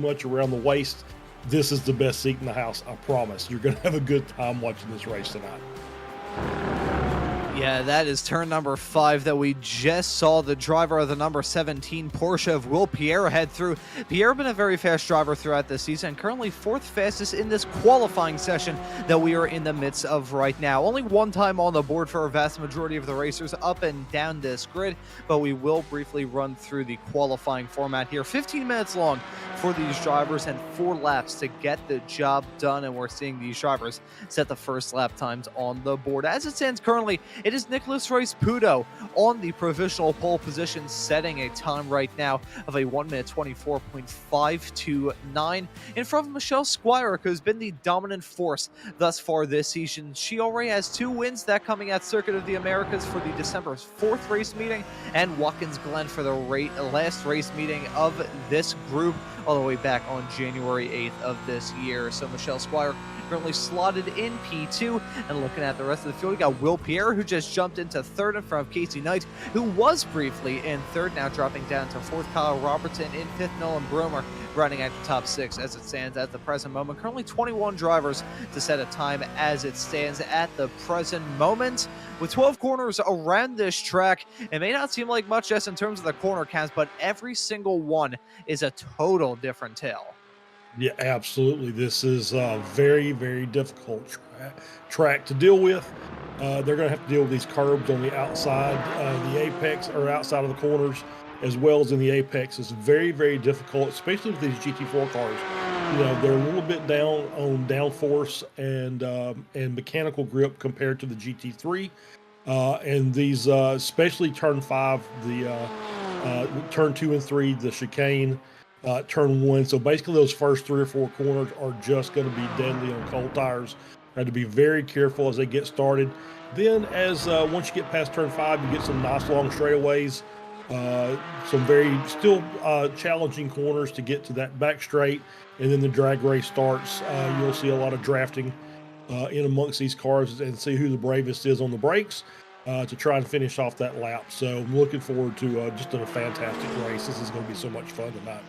much around the waist, this is the best seat in the house. I promise. You're going to have a good time watching this race tonight. Yeah, that is turn number 5 that we just saw the driver of the number 17 Porsche of Will Pierre head through. Pierre been a very fast driver throughout this season, currently 4th fastest in this qualifying session that we are in the midst of right now. Only one time on the board for a vast majority of the racers up and down this grid, but we will briefly run through the qualifying format here. 15 minutes long for these drivers and 4 laps to get the job done, and we're seeing these drivers set the first lap times on the board. As it stands currently, it is Nicholas Rice-Puto on the provisional pole position, setting a time right now of a 1 minute 24.529 in front of Michelle Squire, who's been the dominant force thus far this season. She already has 2 wins, that coming at Circuit of the Americas for the December 4th race meeting, and Watkins Glen for the last race meeting of this group, all the way back on January 8th of this year. So Michelle Squire currently slotted in P2, and looking at the rest of the field, we got Will Pierre, who just jumped into 3rd in front of Casey Knight, who was briefly in 3rd, now dropping down to 4th. Kyle Robertson in 5th. Nolan Bromer running at the top 6 as it stands at the present moment. Currently 21 drivers to set a time as it stands at the present moment. With 12 corners around this track, it may not seem like much just in terms of the corner counts, but every single one is a total different tale. Yeah, absolutely. This is a very, very difficult track to deal with. They're going to have to deal with these curbs on the outside, the apex, or outside of the corners, as well as in the apex. It's very, very difficult, especially with these GT4 cars. You know, they're a little bit down on downforce and mechanical grip compared to the GT3. And these, especially turn 5, the turn 2 and 3, the chicane, turn 1. So basically those first 3 or 4 corners are just going to be deadly on cold tires. Have to be very careful as they get started. Then as once you get past turn 5, you get some nice long straightaways, some very still challenging corners to get to that back straight, and then the drag race starts. You'll see a lot of drafting in amongst these cars and see who the bravest is on the brakes to try and finish off that lap. So I'm looking forward to just a fantastic race. This is going to be so much fun tonight.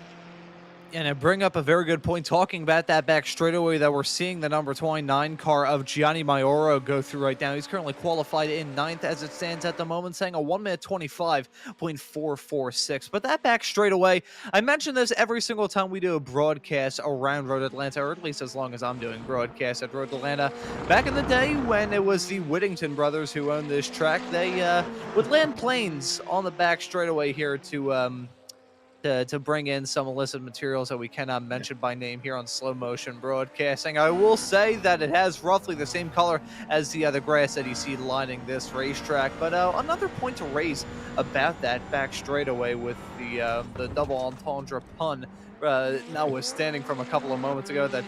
And I bring up a very good point talking about that back straightaway that we're seeing the number 29 car of Gianni Maioro go through right now. He's currently qualified in 9th as it stands at the moment, saying a 1 minute 25.446. But that back straightaway, I mention this every single time we do a broadcast around Road Atlanta, or at least as long as I'm doing broadcasts at Road Atlanta. Back in the day when it was the Whittington brothers who owned this track, they would land planes on the back straightaway here to bring in some illicit materials that we cannot mention by name here on Slow Motion Broadcasting. I will say that it has roughly the same color as the other grass that you see lining this racetrack. But another point to raise about that back straightaway with the double entendre pun, notwithstanding from a couple of moments ago that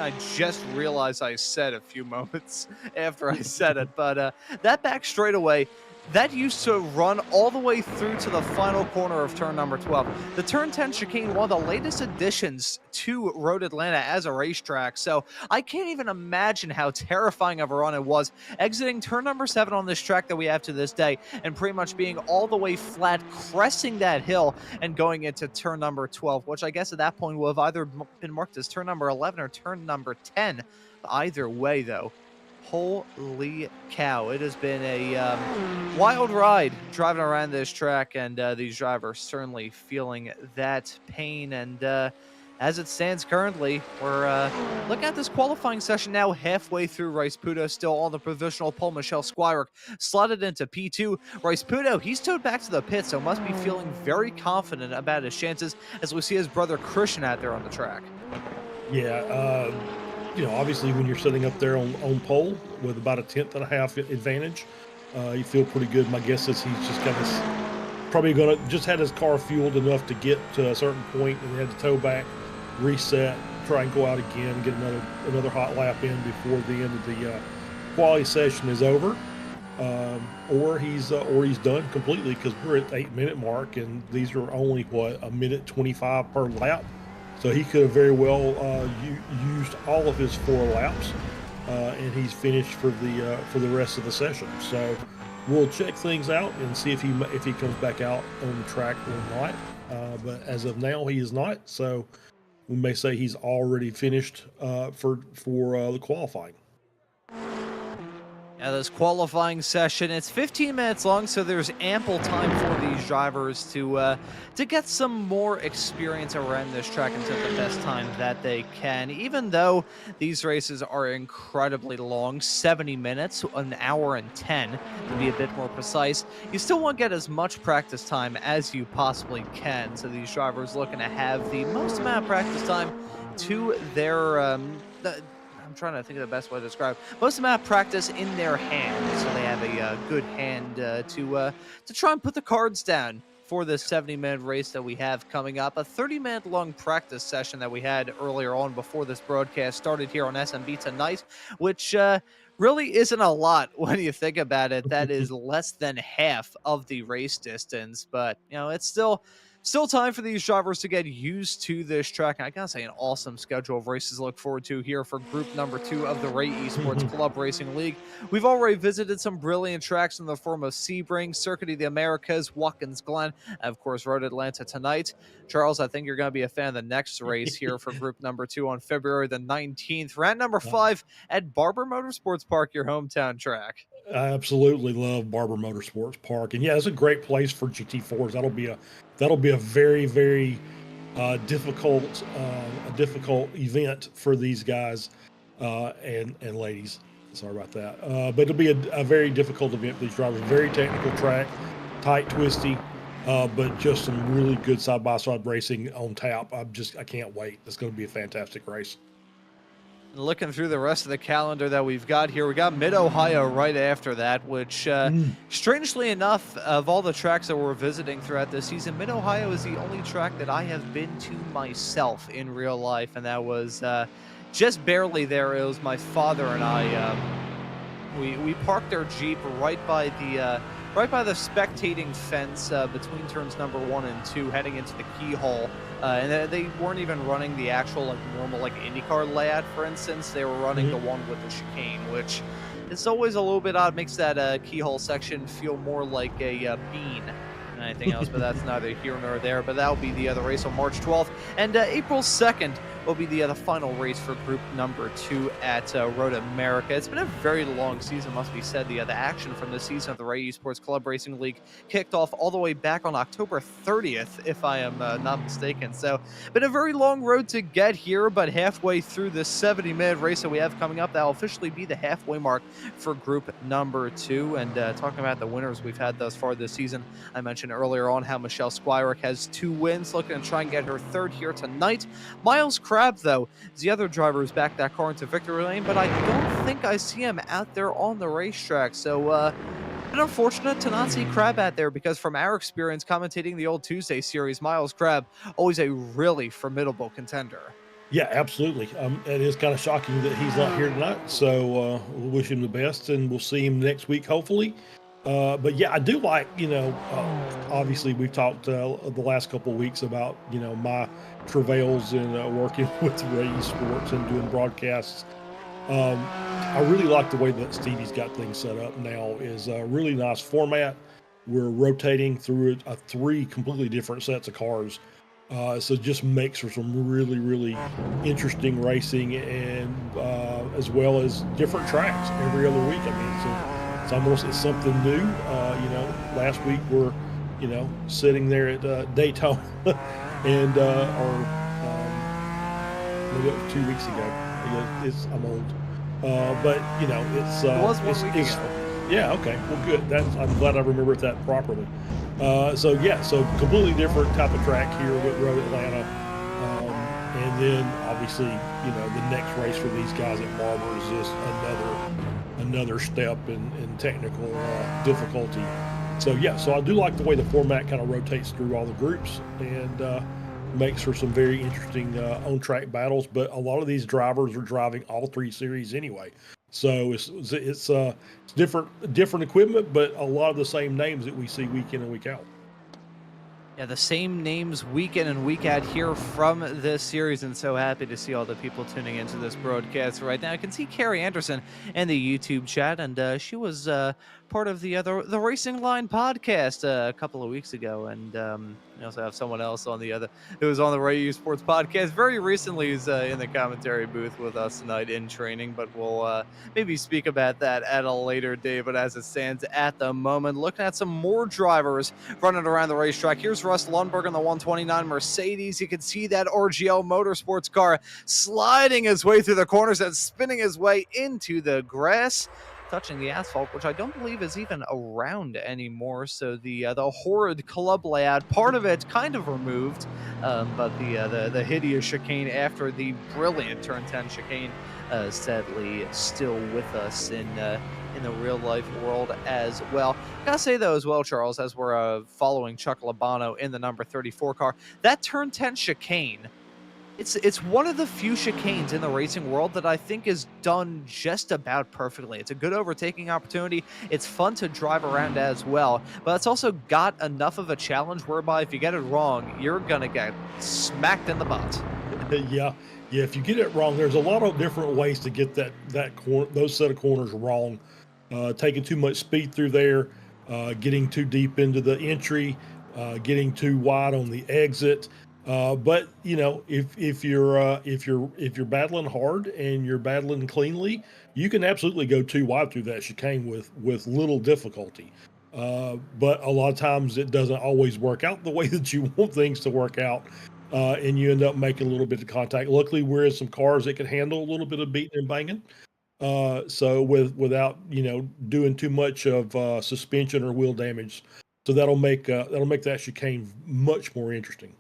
I just realized I said a few moments after I said it. But that back straightaway, that used to run all the way through to the final corner of turn number 12. The turn 10 chicane, one of the latest additions to Road Atlanta as a racetrack. So I can't even imagine how terrifying of a run it was exiting turn number 7 on this track that we have to this day and pretty much being all the way flat, cresting that hill and going into turn number 12, which I guess at that point will have either been marked as turn number 11 or turn number 10. Either way, though, holy cow, it has been a wild ride driving around this track, and these drivers certainly feeling that pain. And as it stands currently, we're looking at this qualifying session now halfway through. Rice-Puto still on the provisional pole. Michelle Squire slotted into P2. Rice-Puto, he's towed back to the pit, so must be feeling very confident about his chances as we see his brother Christian out there on the track. Yeah, you know, obviously when you're sitting up there on pole with about a 1/10.5 advantage, you feel pretty good. My guess is he's just probably gonna just had his car fueled enough to get to a certain point and had to tow back, reset, try and go out again, get another hot lap in before the end of the quality session is over, or he's done completely, because we're at the 8-minute mark and these are only what, 1 minute 25 per lap. So he could have very well used all of his 4 laps, and he's finished for the rest of the session. So we'll check things out and see if he comes back out on the track or not. But as of now, he is not. So we may say he's already finished for the qualifying. Now, this qualifying session, it's 15 minutes long, so there's ample time for these drivers to get some more experience around this track and take the best time that they can. Even though these races are incredibly long, 70 minutes, an hour and 10 to be a bit more precise, you still want to get as much practice time as you possibly can. So these drivers looking to have the most amount of practice time to their I'm trying to think of the best way to describe most amount of practice in their hand, so they have a good hand to try and put the cards down for this 70-minute race that we have coming up. A 30-minute long practice session that we had earlier on before this broadcast started here on SMB tonight, which really isn't a lot when you think about it. That is less than half of the race distance, but it's still time for these drivers to get used to this track. And I gotta say, an awesome schedule of races to look forward to here for group number 2 of the Ray Esports Club Racing League. We've already visited some brilliant tracks in the form of Sebring, Circuit of the Americas, Watkins Glen, and of course Road Atlanta tonight. Charles, I think you're going to be a fan of the next race here for group number 2 on February the 19th. We're at number 5 at Barber Motorsports Park, your hometown track. I absolutely love Barber Motorsports Park, and yeah, it's a great place for GT4s. That'll be a very, very difficult event for these guys and ladies. Sorry about that, but it'll be a very difficult event for these drivers. Very technical track, tight, twisty, but just some really good side-by-side racing on tap. I can't wait. It's going to be a fantastic race. Looking through the rest of the calendar that we've got here, we got Mid-Ohio right after that, which, strangely enough, of all the tracks that we're visiting throughout this season, Mid-Ohio is the only track that I have been to myself in real life, and that was just barely there. It was my father and I. We parked our Jeep right by the spectating fence between turns number 1 and 2, heading into the keyhole. And they weren't even running the actual normal IndyCar layout, for instance. They were running the one with the chicane, which is always a little bit odd. Makes that keyhole section feel more like a bean than anything else, but that's neither here nor there. But that'll be the other race on March 12th. And April 2nd will be the final race for group number 2 at Road America. It's been a very long season, must be said. The action from this season of the Ray Esports Club Racing League kicked off all the way back on October 30th, if I am not mistaken. So, been a very long road to get here, but halfway through this 70-minute race that we have coming up, that'll officially be the halfway mark for group number 2. And talking about the winners we've had thus far this season, I mentioned earlier on how Michelle Squirick has 2 wins, looking to try and get her 3rd here tonight. Miles Crab, though, is the other driver who's backed that car into victory lane, but I don't think I see him out there on the racetrack. So, bit unfortunate to not see Crab out there, because from our experience commentating the old Tuesday series, Miles Crab, always a really formidable contender. Yeah, absolutely. It is kind of shocking that he's not here tonight. So we'll wish him the best, and we'll see him next week, hopefully. But yeah, I do like, obviously we've talked the last couple of weeks about, my travails in working with Ray Esports and doing broadcasts. I really like the way that Stevie's got things set up now. Is a really nice format. We're rotating through 3 completely different sets of cars. So it just makes for some really, really interesting racing, and as well as different tracks every other week. I mean, it's something new. Last week we're, sitting there at Daytona, and or maybe it was 2 weeks ago. I'm old, but it's it was 1 week ago. Yeah, okay, well, good. I'm glad I remembered that properly. So completely different type of track here with Road Atlanta, and then obviously the next race for these guys at Barber is just another step in technical difficulty. So I do like the way the format kind of rotates through all the groups, and makes for some very interesting on-track battles. But a lot of these drivers are driving all 3 series anyway, so it's different equipment, but a lot of the same names that we see week in and week out. Yeah, the same names week in and week out here from this series, and so happy to see all the people tuning into this broadcast right now. I can see Carrie Anderson in the YouTube chat, and she was part of the Racing Line podcast a couple of weeks ago, and We also have someone else on the other who was on the Ray Esports podcast very recently. He's in the commentary booth with us tonight in training, but we'll maybe speak about that at a later day. But as it stands at the moment, looking at some more drivers running around the racetrack. Here's Russ Lundberg on the 129 Mercedes. You can see that RGL Motorsports car sliding his way through the corners and spinning his way into the grass, touching the asphalt, which I don't believe is even around anymore. So the horrid club layout, part of it kind of removed, but the hideous chicane after the brilliant turn 10 chicane, sadly still with us in the real life world as well. Gotta say though as well, Charles, as we're following Chuck Labano in the number 34 car, that turn 10 chicane, it's one of the few chicanes in the racing world that I think is done just about perfectly. It's a good overtaking opportunity. It's fun to drive around as well, but it's also got enough of a challenge whereby if you get it wrong, you're gonna get smacked in the butt. Yeah, yeah. If you get it wrong, there's a lot of different ways to get those set of corners wrong. Taking too much speed through there, getting too deep into the entry, getting too wide on the exit. But you know, if you're battling hard and you're battling cleanly, you can absolutely go too wide through that chicane with little difficulty. But a lot of times it doesn't always work out the way that you want things to work out, and you end up making a little bit of contact. Luckily, we're in some cars that can handle a little bit of beating and banging. So without doing too much of suspension or wheel damage, so that'll make that chicane much more interesting.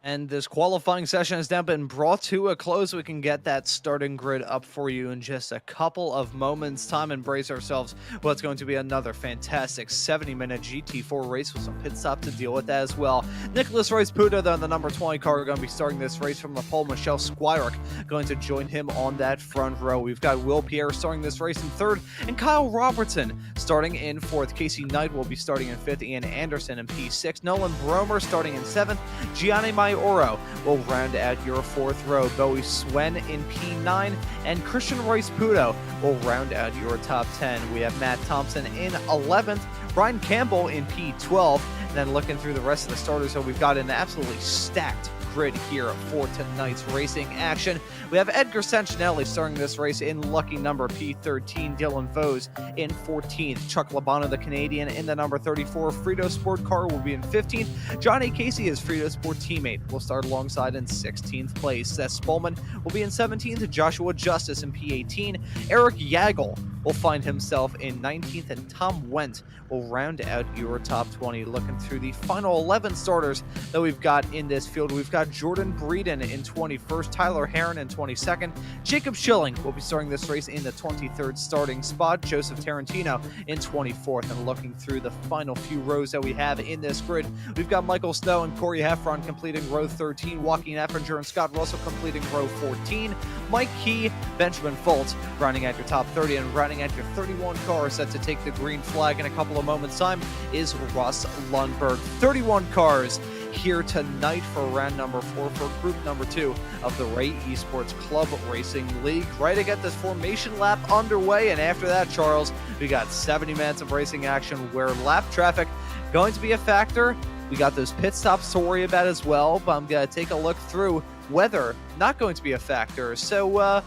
And this qualifying session has now been brought to a close. We can get that starting grid up for you in just a couple of moments' time and brace ourselves. Well, it's going to be another fantastic 70-minute GT4 race with some pit stop to deal with as well. Nicholas Rice Puda, the number 20 car, are going to be starting this race from the pole. Michelle Squirek going to join him on that front row. We've got Will Pierre starting this race in third, and Kyle Robertson starting in fourth. Casey Knight will be starting in fifth. Ian Anderson in P6. Nolan Bromer starting in seventh. Gianni Oro will round out your fourth row. Bowie Swen in P9 and Christian Royce Pudo will round out your top 10. We have Matt Thompson in 11th, Brian Campbell in P12, and then looking through the rest of the starters, so we've got an absolutely stacked grid here for tonight's racing action. We have Edgar Sancinelli starting this race in lucky number P13, Dylan Vose in 14th, Chuck Labano, the Canadian, in the number 34. Frito Sport car will be in 15th. Johnny Casey, his Frito Sport teammate, will start alongside in 16th place. Seth Spolman will be in 17th, Joshua Justice in P18. Eric Yagel will find himself in 19th, and Tom Wendt will round out your top 20. Looking through the final 11 starters that we've got in this field, we've got Jordan Breeden in 21st, Tyler Heron in 22nd, Jacob Schilling will be starting this race in the 23rd starting spot, Joseph Tarantino in 24th. And looking through the final few rows that we have in this grid, we've got Michael Snow and Corey Heffron completing row 13, Joaquin Effinger and Scott Russell completing row 14, Mike Key, Benjamin Foltz rounding out your top 30, and rounding out your 31 car set to take the green flag in a couple of moments' time is Russ Lundberg. 31 cars here tonight for round number 4 for group number 2 of the Ray Esports Club Racing League. Right to get this formation lap underway, and after that, Charles, we got 70 minutes of racing action where lap traffic going to be a factor. We got those pit stops to worry about as well, but I'm going to take a look through weather, not going to be a factor. So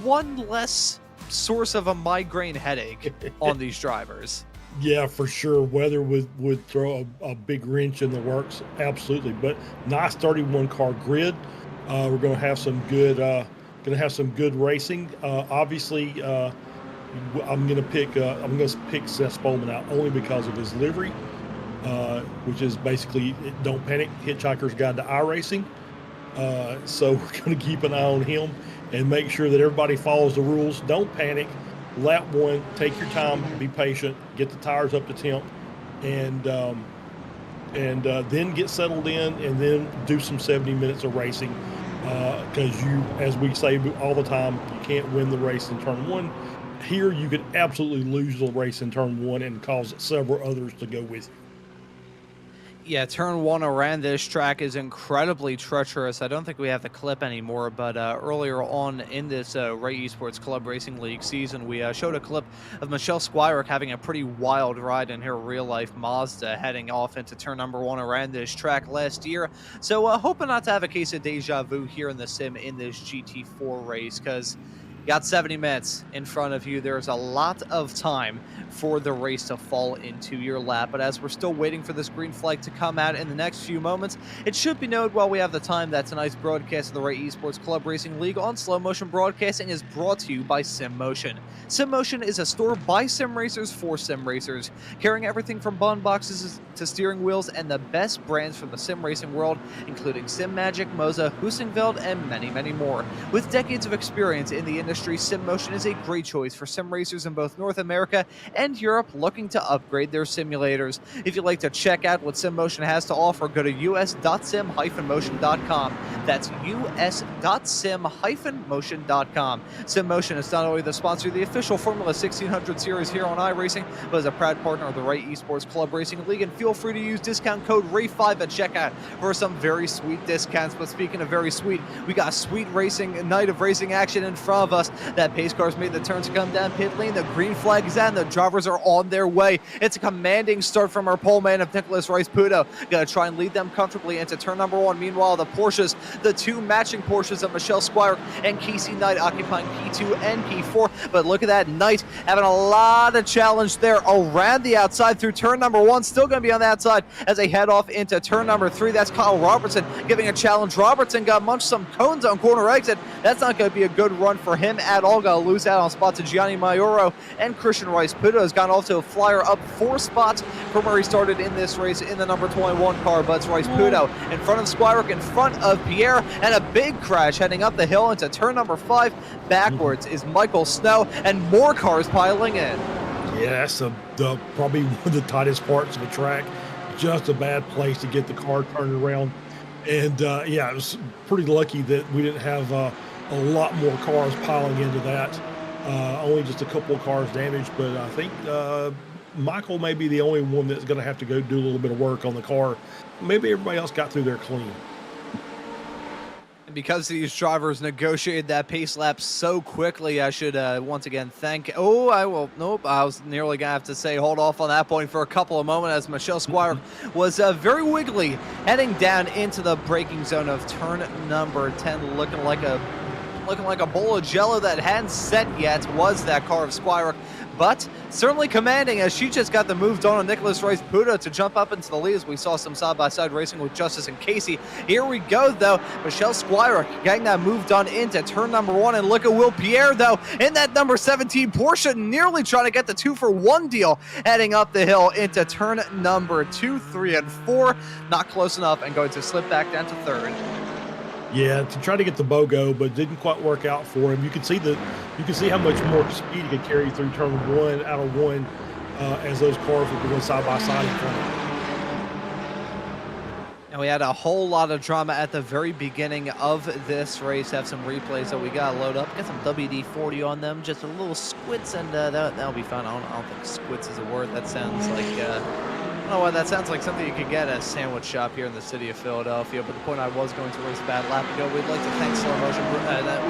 one less source of a migraine headache on these drivers. Yeah, for sure. Weather would throw a big wrench in the works, absolutely. But nice 31 car grid. We're going to have some good racing. Obviously, I'm going to pick Seth Spolman out only because of his livery, which is basically "Don't Panic: Hitchhiker's Guide to iRacing." So we're going to keep an eye on him and make sure that everybody follows the rules. Don't panic. Lap 1, take your time, be patient, get the tires up to temp, and then get settled in, and then do some 70 minutes of racing. Because as we say all the time, you can't win the race in turn 1. Here, you could absolutely lose the race in turn 1 and cause several others to go with you. Yeah, turn one around this track is incredibly treacherous. I don't think we have the clip anymore, but earlier on in this Ray Esports Club Racing League season, we showed a clip of Michelle Squires having a pretty wild ride in her real-life Mazda heading off into turn number one around this track last year. So hoping not to have a case of deja vu here in the sim in this GT4 race, because you got 70 minutes in front of you. There's a lot of time for the race to fall into your lap. But as we're still waiting for this green flag to come out in the next few moments, it should be noted while we have the time that tonight's broadcast of the Ray Esports Club Racing League on slow motion broadcasting is brought to you by SimMotion. SimMotion is a store by sim racers for sim racers, carrying everything from button boxes to steering wheels and the best brands from the sim racing world, including SimMagic, Moza, Husingveld, and many, many more. With decades of experience in the industry, SimMotion is a great choice for sim racers in both North America and Europe looking to upgrade their simulators. If you'd like to check out what SimMotion has to offer, go to us.sim-motion.com. That's us.sim-motion.com. SimMotion is not only the sponsor of the official Formula 1600 series here on iRacing, but is a proud partner of the Ray Esports Club Racing League, and feel free to use discount code RAY5 at checkout for some very sweet discounts. But speaking of very sweet, we got a sweet racing night of racing action in front of us. That pace car's made the turn to come down pit lane. The green flag is out and the drivers are on their way. It's a commanding start from our pole man of Nicholas Rice-Puto. Gonna try and lead them comfortably into turn number one. Meanwhile, the Porsches, the two matching Porsches of Michelle Squires and Casey Knight occupying P2 and P4. But look at that, Knight having a lot of challenge there around the outside through turn number one. Still gonna be on the outside as they head off into turn number three. That's Kyle Robertson giving a challenge. Robertson got munched some cones on corner exit. That's not gonna be a good run for him at all. Gonna lose out on spots to Gianni Maioro, and Christian Rice-Puto has gone off to a flyer up 4 spots from where he started in this race in the number 21 car. But it's Rice-Puto in front of Squires, in front of Pierre, and a big crash heading up the hill into turn number 5. Backwards is Michael Snow, and more cars piling in. Yeah, that's probably one of the tightest parts of the track. Just a bad place to get the car turned around. And yeah, it was pretty lucky that we didn't have a lot more cars piling into that. Only just a couple of cars damaged, but I think Michael may be the only one that's going to have to go do a little bit of work on the car. Maybe everybody else got through there clean. Because these drivers negotiated that pace lap so quickly, I should once again thank... Oh, I will... Nope, I was nearly going to have to say hold off on that point for a couple of moments as Michelle Squires was very wiggly heading down into the braking zone of turn number 10, looking like a bowl of jello that hadn't set yet was that car of Squires, but certainly commanding as she just got the move done on Nicholas Rice-Puto to jump up into the lead as we saw some side-by-side racing with Justice and Casey. Here we go, though. Michelle Squires getting that move done into turn number 1, and look at Will Pierre, though, in that number 17 Porsche, nearly trying to get the 2-for-1 deal heading up the hill into turn number 2, 3, and 4. Not close enough and going to slip back down to third. Yeah, to try to get the BOGO, but didn't quite work out for him. You can see how much more speed he could carry through turn 1 out of 1 as those cars were going side by side in front of him. And we had a whole lot of drama at the very beginning of this race. Have some replays that we got to load up. Get some WD-40 on them, just a little squits, and that'll be fun. I don't think squits is a word. That sounds like... I don't know why that sounds like something you could get at a sandwich shop here in the city of Philadelphia. But the point I was going to race a bad lap ago, we'd like to thank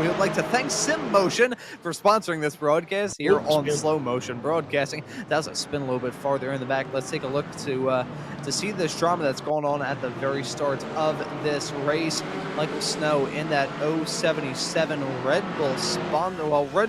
we would like to thank SimMotion for sponsoring this broadcast here on Slow Motion Broadcasting. That was a spin a little bit farther in the back. Let's take a look to see this drama that's going on at the very start of this race. Michael Snow in that 077 Red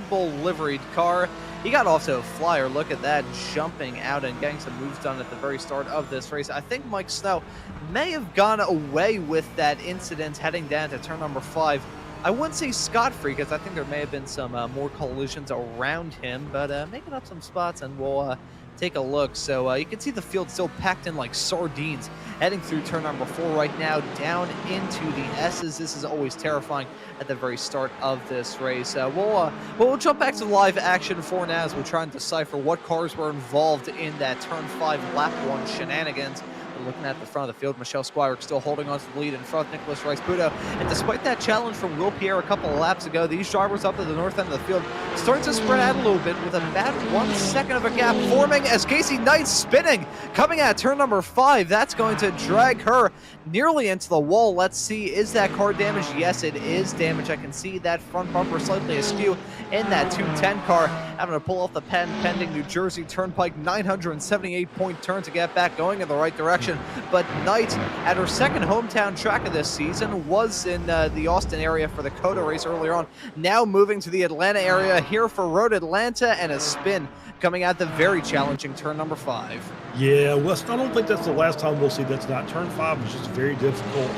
Bull liveried car. He got off to a flyer. Look at that, jumping out and getting some moves done at the very start of this race. I think Mike Snow may have gone away with that incident heading down to turn number 5. I wouldn't say scot-free because I think there may have been some more collisions around him, but making up some spots, and we'll take a look. So you can see the field still packed in like sardines heading through turn number 4 right now down into the S's. This is always terrifying at the very start of this race. We'll jump back to live action for now as we try and decipher what cars were involved in that turn 5 lap 1 shenanigans. Looking at the front of the field, Michelle Squire still holding on to the lead in front of Nicholas Rice-Puto. And despite that challenge from Will Pierre a couple of laps ago, these drivers up at the north end of the field starting to spread out a little bit with about 1 second of a gap forming as Casey Knight's spinning, coming at turn number 5. That's going to drag her nearly into the wall. Let's see, is that car damaged? Yes, it is damaged. I can see that front bumper slightly askew in that 210 car. Having to pull off the pending New Jersey Turnpike 978-point turn to get back going in the right direction. But Knight, at her second hometown track of this season, was in the Austin area for the COTA race earlier on. Now moving to the Atlanta area here for Road Atlanta, and a spin coming at the very challenging turn number 5. Yeah, Wes, I don't think that's the last time we'll see that tonight. Turn 5 is just very difficult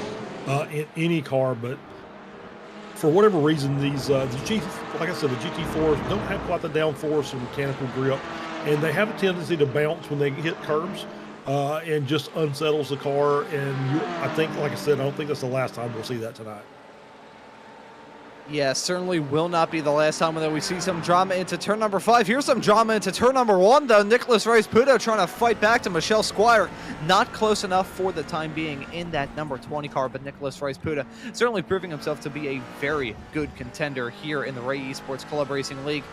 in any car, but for whatever reason, these like I said, the GT4s don't have quite the downforce and mechanical grip, and they have a tendency to bounce when they hit curbs, and just unsettles the car. And I think, like I said, I don't think that's the last time we'll see that tonight. Yeah, certainly will not be the last time that we see some drama into turn number 5. Here's some drama into turn number 1, though. Nicholas Rice-Puto trying to fight back to Michelle Squire. Not close enough for the time being in that number 20 car, but Nicholas Rice-Puto certainly proving himself to be a very good contender here in the Ray Esports Club Racing League.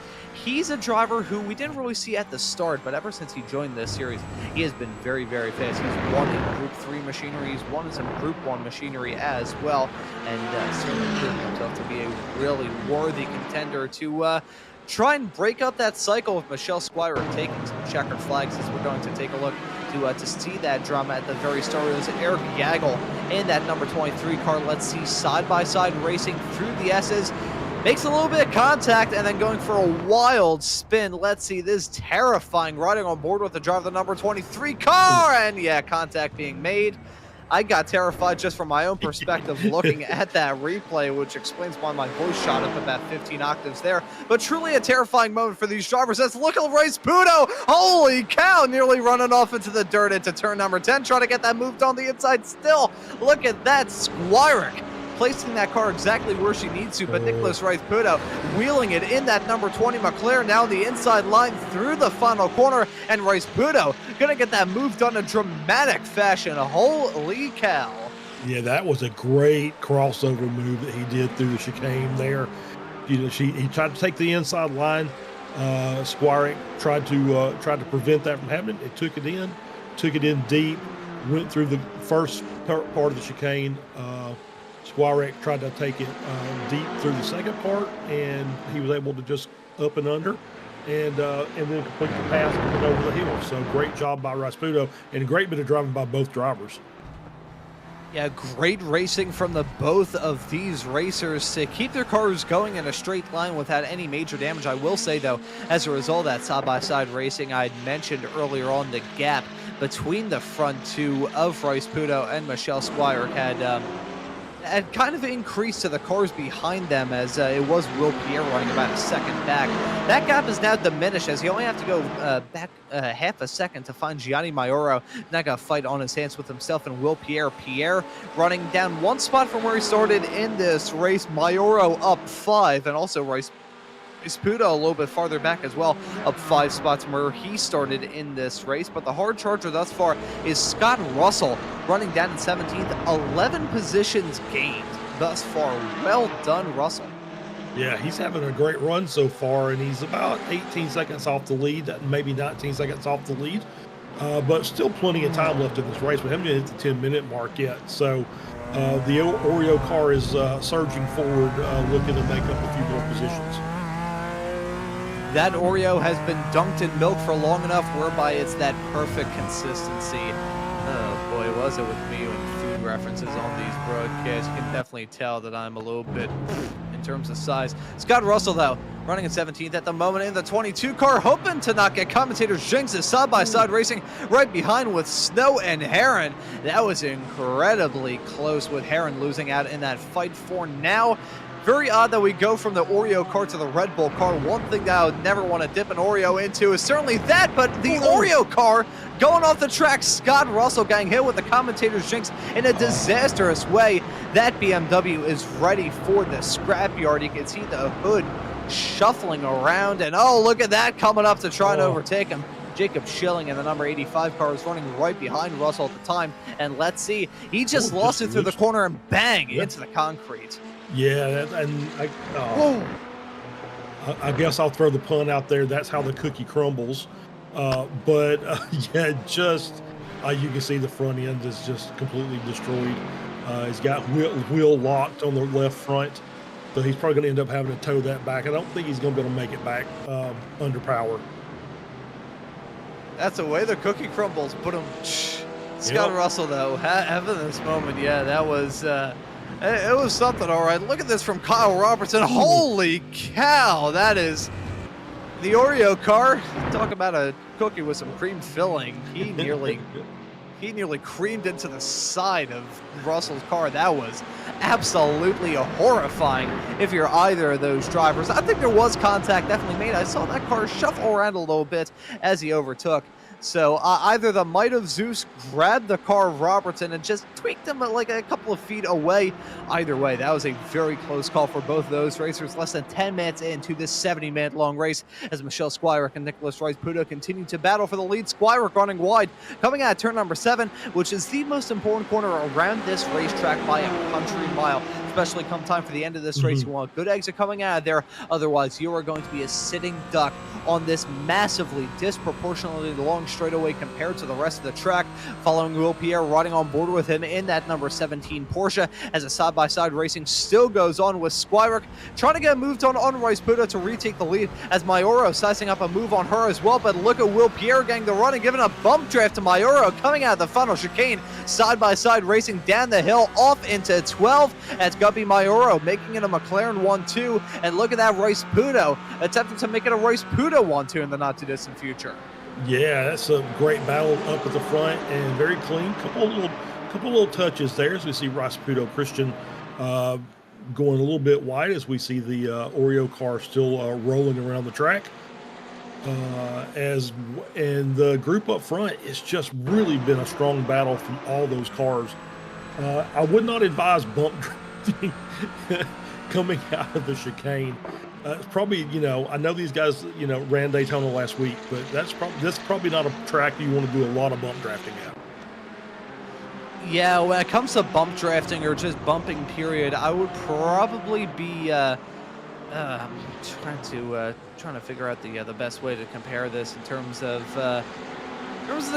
He's a driver who we didn't really see at the start, but ever since he joined this series, he has been very, very fast. He's won in Group 3 machinery, he's won in some Group 1 machinery as well, and certainly proving himself to be a really worthy contender to try and break up that cycle of Michelle Squire taking some checkered flags, as we're going to take a look to see that drama at the very start. It was Eric Gagel in that number 23 car. Let's see, side-by-side racing through the S's. Makes a little bit of contact and then going for a wild spin. Let's see, this terrifying riding on board with the driver of the number 23 car. And yeah, contact being made. I got terrified just from my own perspective looking at that replay, which explains why my voice shot up about 15 octaves there. But truly a terrifying moment for these drivers. As look at Rice-Puto. Holy cow, nearly running off into the dirt into turn number 10, trying to get that moved on the inside still. Look at that, Squire placing that car exactly where she needs to, but Nicholas Rice-Puto wheeling it in that number 20 McLaren now the inside line through the final corner, and Rice-Puto gonna get that move done in dramatic fashion. Holy cow. Yeah, that was a great crossover move that he did through the chicane there. You know, he tried to take the inside line. Squire tried to prevent that from happening. It took it in deep, went through the first part of the chicane. Squire tried to take it deep through the second part, and he was able to just up and under, and then complete the pass coming over the hill. So great job by Rice-Puto, and a great bit of driving by both drivers. Yeah, great racing from the both of these racers to keep their cars going in a straight line without any major damage. I will say, though, as a result of that side-by-side racing I had mentioned earlier on, the gap between the front two of Rice-Puto and Michelle Squire had kind of increased to the cars behind them, as it was Will Pierre running about a second back. That gap is now diminished, as he only have to go back half a second to find Gianni Maioro. Now got a fight on his hands with himself and Will Pierre. Pierre running down one spot from where he started in this race. Maioro up 5, and also Rice-Puto a little bit farther back as well, up 5 spots from where he started in this race. But the hard charger thus far is Scott Russell, running down in 17th, 11 positions gained thus far. Well done, Russell. Yeah, he's having a great run so far, and he's about 18 seconds off the lead, maybe 19 seconds off the lead, but still plenty of time left in this race. We haven't hit the 10-minute mark yet, so the Oreo car is surging forward, looking to make up a few more positions. That Oreo has been dunked in milk for long enough whereby it's that perfect consistency. Oh boy, was it with me with food references on these broadcasts. You can definitely tell that I'm a little bit in terms of size. Scott Russell, though, running in 17th at the moment in the 22 car, hoping to not get commentators jinxes. Side-by-side racing right behind with Snow and Heron. That was incredibly close, with Heron losing out in that fight for now. Very odd that we go from the Oreo car to the Red Bull car. One thing that I would never want to dip an Oreo into is certainly that, but the Oreo car going off the track. Scott Russell getting hit with the commentator's jinx in a disastrous way. That BMW is ready for the scrapyard. You can see the hood shuffling around, and oh, look at that coming up to try and overtake him. Jacob Schilling in the number 85 car was running right behind Russell at the time. And let's see, he just lost it through the corner and bang into the concrete. Yeah, I guess I'll throw the pun out there. That's how the cookie crumbles. Yeah, just you can see the front end is just completely destroyed. He's got wheel locked on the left front, so he's probably going to end up having to tow that back. I don't think he's going to be able to make it back under power. That's the way the cookie crumbles. Put him. Scott Russell, though, having this moment, yeah, that was it was something. All right, look at this from Kyle Robertson. Holy cow, that is the Oreo car. Talk about a cookie with some cream filling. He nearly creamed into the side of Russell's car. That was absolutely horrifying if you're either of those drivers. I think there was contact definitely made. I saw that car shuffle around a little bit as he overtook. So either the might of Zeus grabbed the car of Robertson and just tweaked him like a couple of feet away. Either way, that was a very close call for both of those racers. Less than 10 minutes into this 70-minute long race as Michelle Squires and Nicholas Rice-Puto continue to battle for the lead. Squires running wide, coming out of turn number 7, which is the most important corner around this racetrack by a country mile. Especially come time for the end of this race. You want a good exit coming out of there. Otherwise, you are going to be a sitting duck on this massively, disproportionately long straightaway compared to the rest of the track. Following Will Pierre riding on board with him in that number 17 Porsche as a side-by-side racing still goes on with Squires trying to get moved on Rice-Puto to retake the lead as Mayoro sizing up a move on her as well. But look at Will Pierre getting the run and giving a bump draft to Mayoro coming out of the final chicane. Side-by-side racing down the hill off into 12 as Guppy Mayoro making it a McLaren 1-2. And look at that Rice-Puto attempting to make it a Rice-Puto 1-2 in the not-too-distant future. Yeah, that's a great battle up at the front and very clean. Couple little touches there as we see Rice-Puto Christian going a little bit wide as we see the Oreo car still rolling around the track. And the group up front, it's just really been a strong battle from all those cars. I would not advise bump drifting coming out of the chicane. It's probably, I know these guys, ran Daytona last week, but that's probably not a track you want to do a lot of bump drafting at. Yeah, when it comes to bump drafting or just bumping period, I would probably be trying to figure out the best way to compare this in terms of the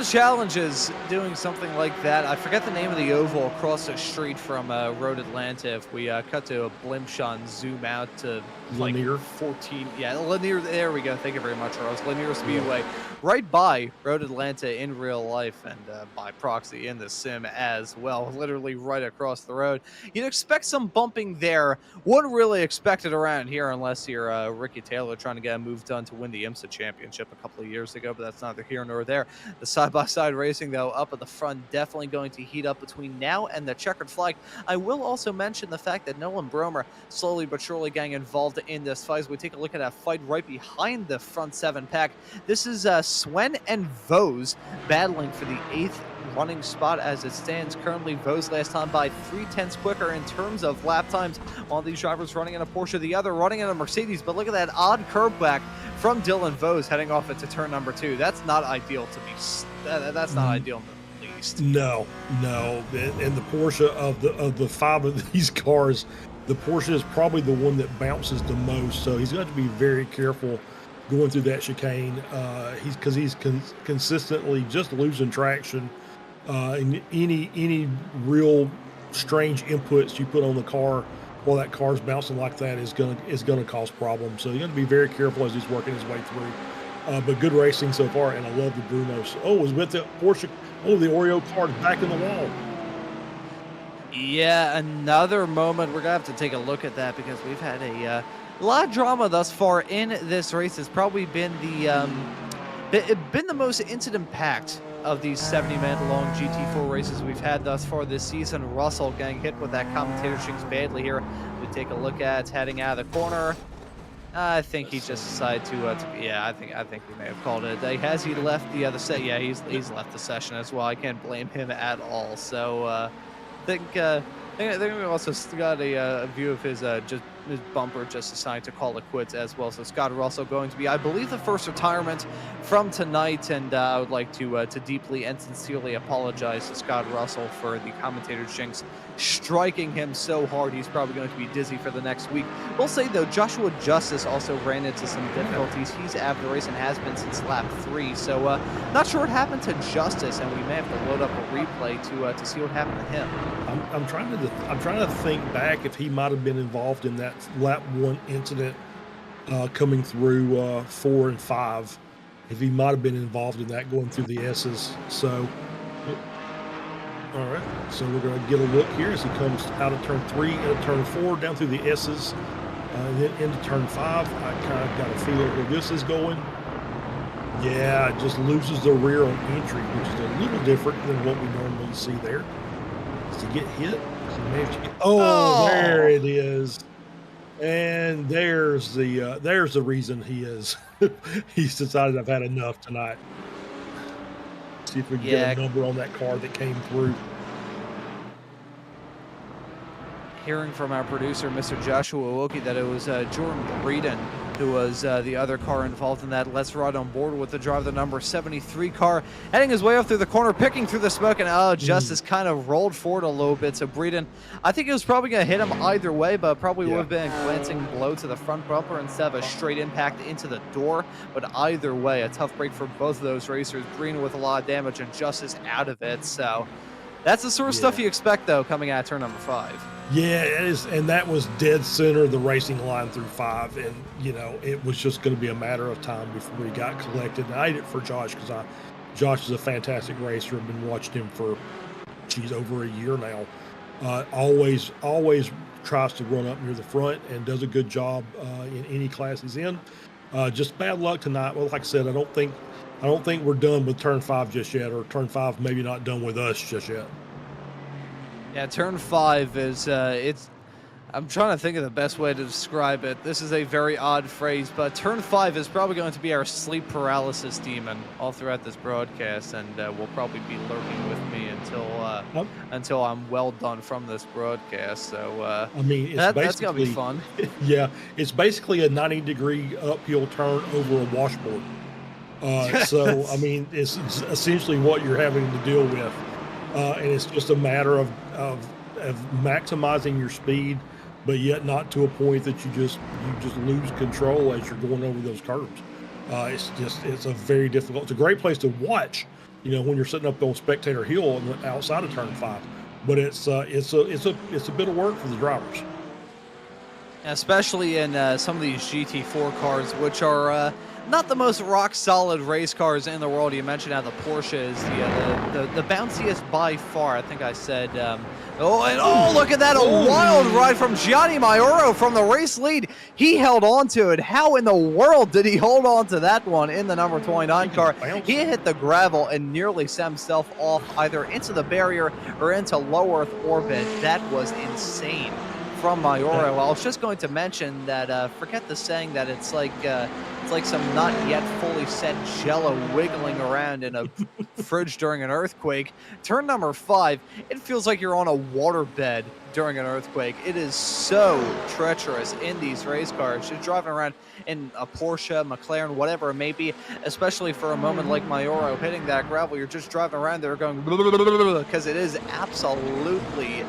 challenges doing something like that. I forget the name of the oval across the street from Road Atlanta. If we cut to a blimp shot and zoom out to Lanier. 14, yeah, Lanier. There we go. Thank you very much, Rose. Lanier Speedway, right by Road Atlanta in real life and by proxy in the sim as well. Literally right across the road. You'd expect some bumping there. Wouldn't really expect it around here unless you're Ricky Taylor trying to get a move done to win the IMSA championship a couple of years ago. But that's neither here nor there. The side-by-side racing, though, up at the front, definitely going to heat up between now and the checkered flag. I will also mention the fact that Nolan Bromer slowly but surely getting involved in this fight. As we take a look at that fight right behind the front 7 pack. This is Swen and Vose battling for the 8th running spot as it stands currently. Vose last time by 0.3 quicker in terms of lap times. One of these drivers running in a Porsche, the other running in a Mercedes. But look at that odd curve back from Dylan Vose heading off into turn number 2. That's not ideal to be. That's not ideal in the least. No. And the Porsche of the 5 of these cars, the Porsche is probably the one that bounces the most. So he's got to be very careful going through that chicane. He's consistently just losing traction. And any real strange inputs you put on the car while that car's bouncing like that is gonna cause problems. So you got to be very careful as he's working his way through. But good racing so far, and I love the Brunos. Oh, it was with the Porsche. Oh, the Oreo car is back in the wall. Yeah, another moment. We're gonna have to take a look at that because we've had a lot of drama thus far in this race. It's probably been the most incident-packed of these 70-minute long GT4 races we've had thus far this season. Russell getting hit with that commentator jinx badly here. We take a look at heading out of the corner. I think he just decided to yeah, I think we may have called it a day. Has he left the other set? Yeah, he's left the session as well. I can't blame him at all. So I think we also got a view of his just his bumper just decided to call it quits as well. So Scott Russell going to be, I believe, the first retirement from tonight, and I would like to deeply and sincerely apologize to Scott Russell for the commentator's jinx striking him so hard he's probably going to be dizzy for the next week. We'll say, though, Joshua Justice also ran into some difficulties. He's out of the race and has been since lap 3, so not sure what happened to Justice, and we may have to load up a replay to see what happened to him. I'm trying to think back if he might have been involved in that lap 1 incident coming through 4 and 5. If he might have been involved in that going through the S's. So, all right. So we're going to get a look here as he comes out of turn 3 into turn 4, down through the S's, and then into turn 5. I kind of got a feel where this is going. Yeah, it just loses the rear on entry, which is a little different than what we normally see there. Does he get hit? Oh, there it is. And there's the reason he is. He's decided I've had enough tonight. See if we can get a number on that car that came through. Hearing from our producer, Mr. Joshua Wilkie, that it was Jordan Breeden who was the other car involved in that. Let's ride on board with the driver, the number 73 car, heading his way up through the corner, picking through the smoke, and Justice kind of rolled forward a little bit. So Breeden, I think it was probably going to hit him either way, but probably would have been a glancing blow to the front bumper instead of a straight impact into the door. But either way, a tough break for both of those racers. Breeden with a lot of damage and Justice out of it. So that's the sort of stuff you expect, though, coming out of turn number 5. Yeah, it is, and that was dead center of the racing line through 5, and it was just going to be a matter of time before he got collected. And I did it for Josh because Josh is a fantastic racer. I've been watching him for over a year now. Always tries to run up near the front and does a good job in any class he's in. Just bad luck tonight. Well, like I said, I don't think we're done with turn 5 just yet, or turn 5 maybe not done with us just yet. Yeah, turn 5 is, I'm trying to think of the best way to describe it. This is a very odd phrase, but turn 5 is probably going to be our sleep paralysis demon all throughout this broadcast, and will probably be lurking with me until I'm well done from this broadcast. So, I mean, that's going to be fun. Yeah, it's basically a 90-degree uphill turn over a washboard. So, I mean, it's essentially what you're having to deal with. And it's just a matter of maximizing your speed, but yet not to a point that you just lose control as you're going over those curves. It's a very difficult. It's a great place to watch, when you're sitting up on Spectator Hill on the outside of turn 5. But it's a bit of work for the drivers. Especially in some of these GT4 cars, which are not the most rock-solid race cars in the world. You mentioned how the Porsche is the bounciest by far. I think I said, look at that, a wild ride from Gianni Maioro from the race lead. He held on to it. How in the world did he hold on to that one in the number 29 car? He hit the gravel and nearly set himself off either into the barrier or into low Earth orbit. That was insane from Maioro. I was just going to mention that forget the saying that it's like some not yet fully set jello wiggling around in a fridge during an earthquake. Turn number 5, it feels like you're on a waterbed during an earthquake. It is so treacherous in these race cars. Just driving around in a Porsche, McLaren, whatever it may be, especially for a moment like Maioro hitting that gravel, you're just driving around there going because it is absolutely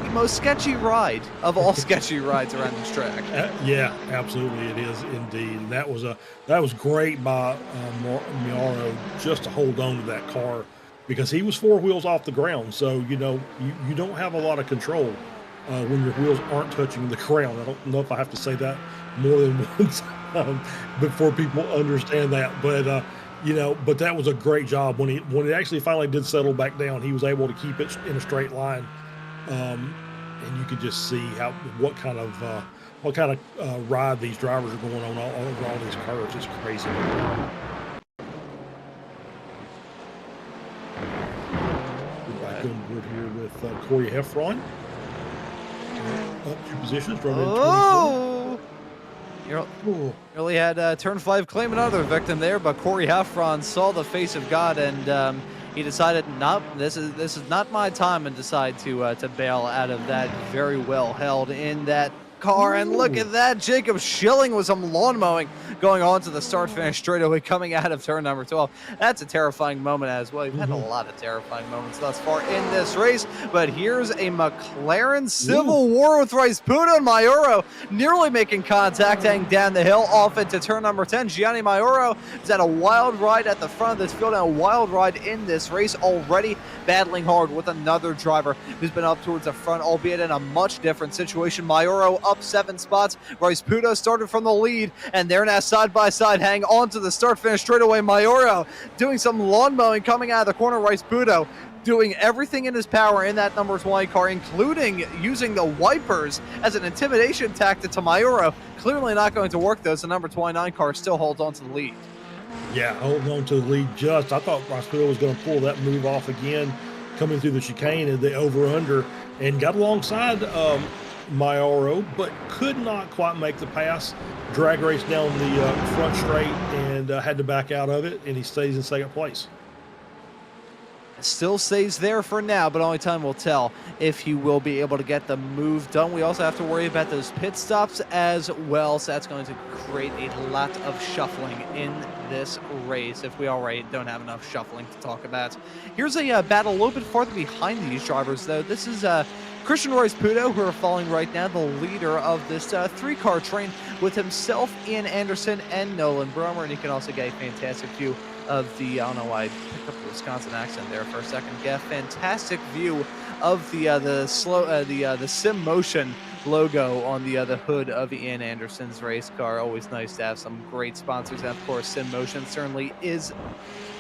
the most sketchy ride of all sketchy rides around this track. Yeah, absolutely, it is indeed. And that was great by Maioro just to hold on to that car, because he was 4 wheels off the ground. So you don't have a lot of control when your wheels aren't touching the ground. I don't know if I have to say that more than once before people understand that, but but that was a great job when it actually finally did settle back down. He was able to keep it in a straight line. And you could just see what kind of ride these drivers are going on over all these curves. It's crazy. We're back on board here with Corey Heffron. Up 2 positions, running 24. You really had turn 5 claim another victim there, but Corey Heffron saw the face of God and he decided, nope, this is not my time, and decided to bail out of that very well held in that car, and look Ooh. at that. Jacob Schilling with some lawn mowing going on to the start-finish straightaway coming out of turn number 12. That's a terrifying moment as well. We've had a lot of terrifying moments thus far in this race, but here's a McLaren Civil War with Rasputin and Mayuro nearly making contact, heading down the hill off into turn number 10. Gianni Mayuro has had a wild ride at the front of this field and a wild ride in this race, already battling hard with another driver who's been up towards the front, albeit in a much different situation. Mayuro up 7 spots. Rasputin started from the lead, and they're now side by side, hang on to the start-finish straightaway. Mayuro doing some lawn mowing coming out of the corner. Rasputin doing everything in his power in that number 20 car, including using the wipers as an intimidation tactic to Mayuro. Clearly not going to work, though, so the number 29 car still holds on to the lead. Yeah, holding on to the lead just. I thought Rasputin was going to pull that move off again, coming through the chicane and the over-under, and got alongside Mayuro, but could not quite make the pass. Drag race down the front straight and had to back out of it, and he stays in second place. Still stays there for now, but only time will tell if he will be able to get the move done. We also have to worry about those pit stops as well, so that's going to create a lot of shuffling in this race if we already don't have enough shuffling to talk about. Here's a battle a little bit farther behind these drivers, though. This is Christian Rasputin, who are following right now, the leader of this 3-car train, with himself, Ian Anderson, and Nolan Bromer, and you can also get a fantastic view of the, I don't know why I picked up the Wisconsin accent there for a second. Get a fantastic view of the Sim Motion logo on the hood of Ian Anderson's race car. Always nice to have some great sponsors, and of course Sim Motion certainly is.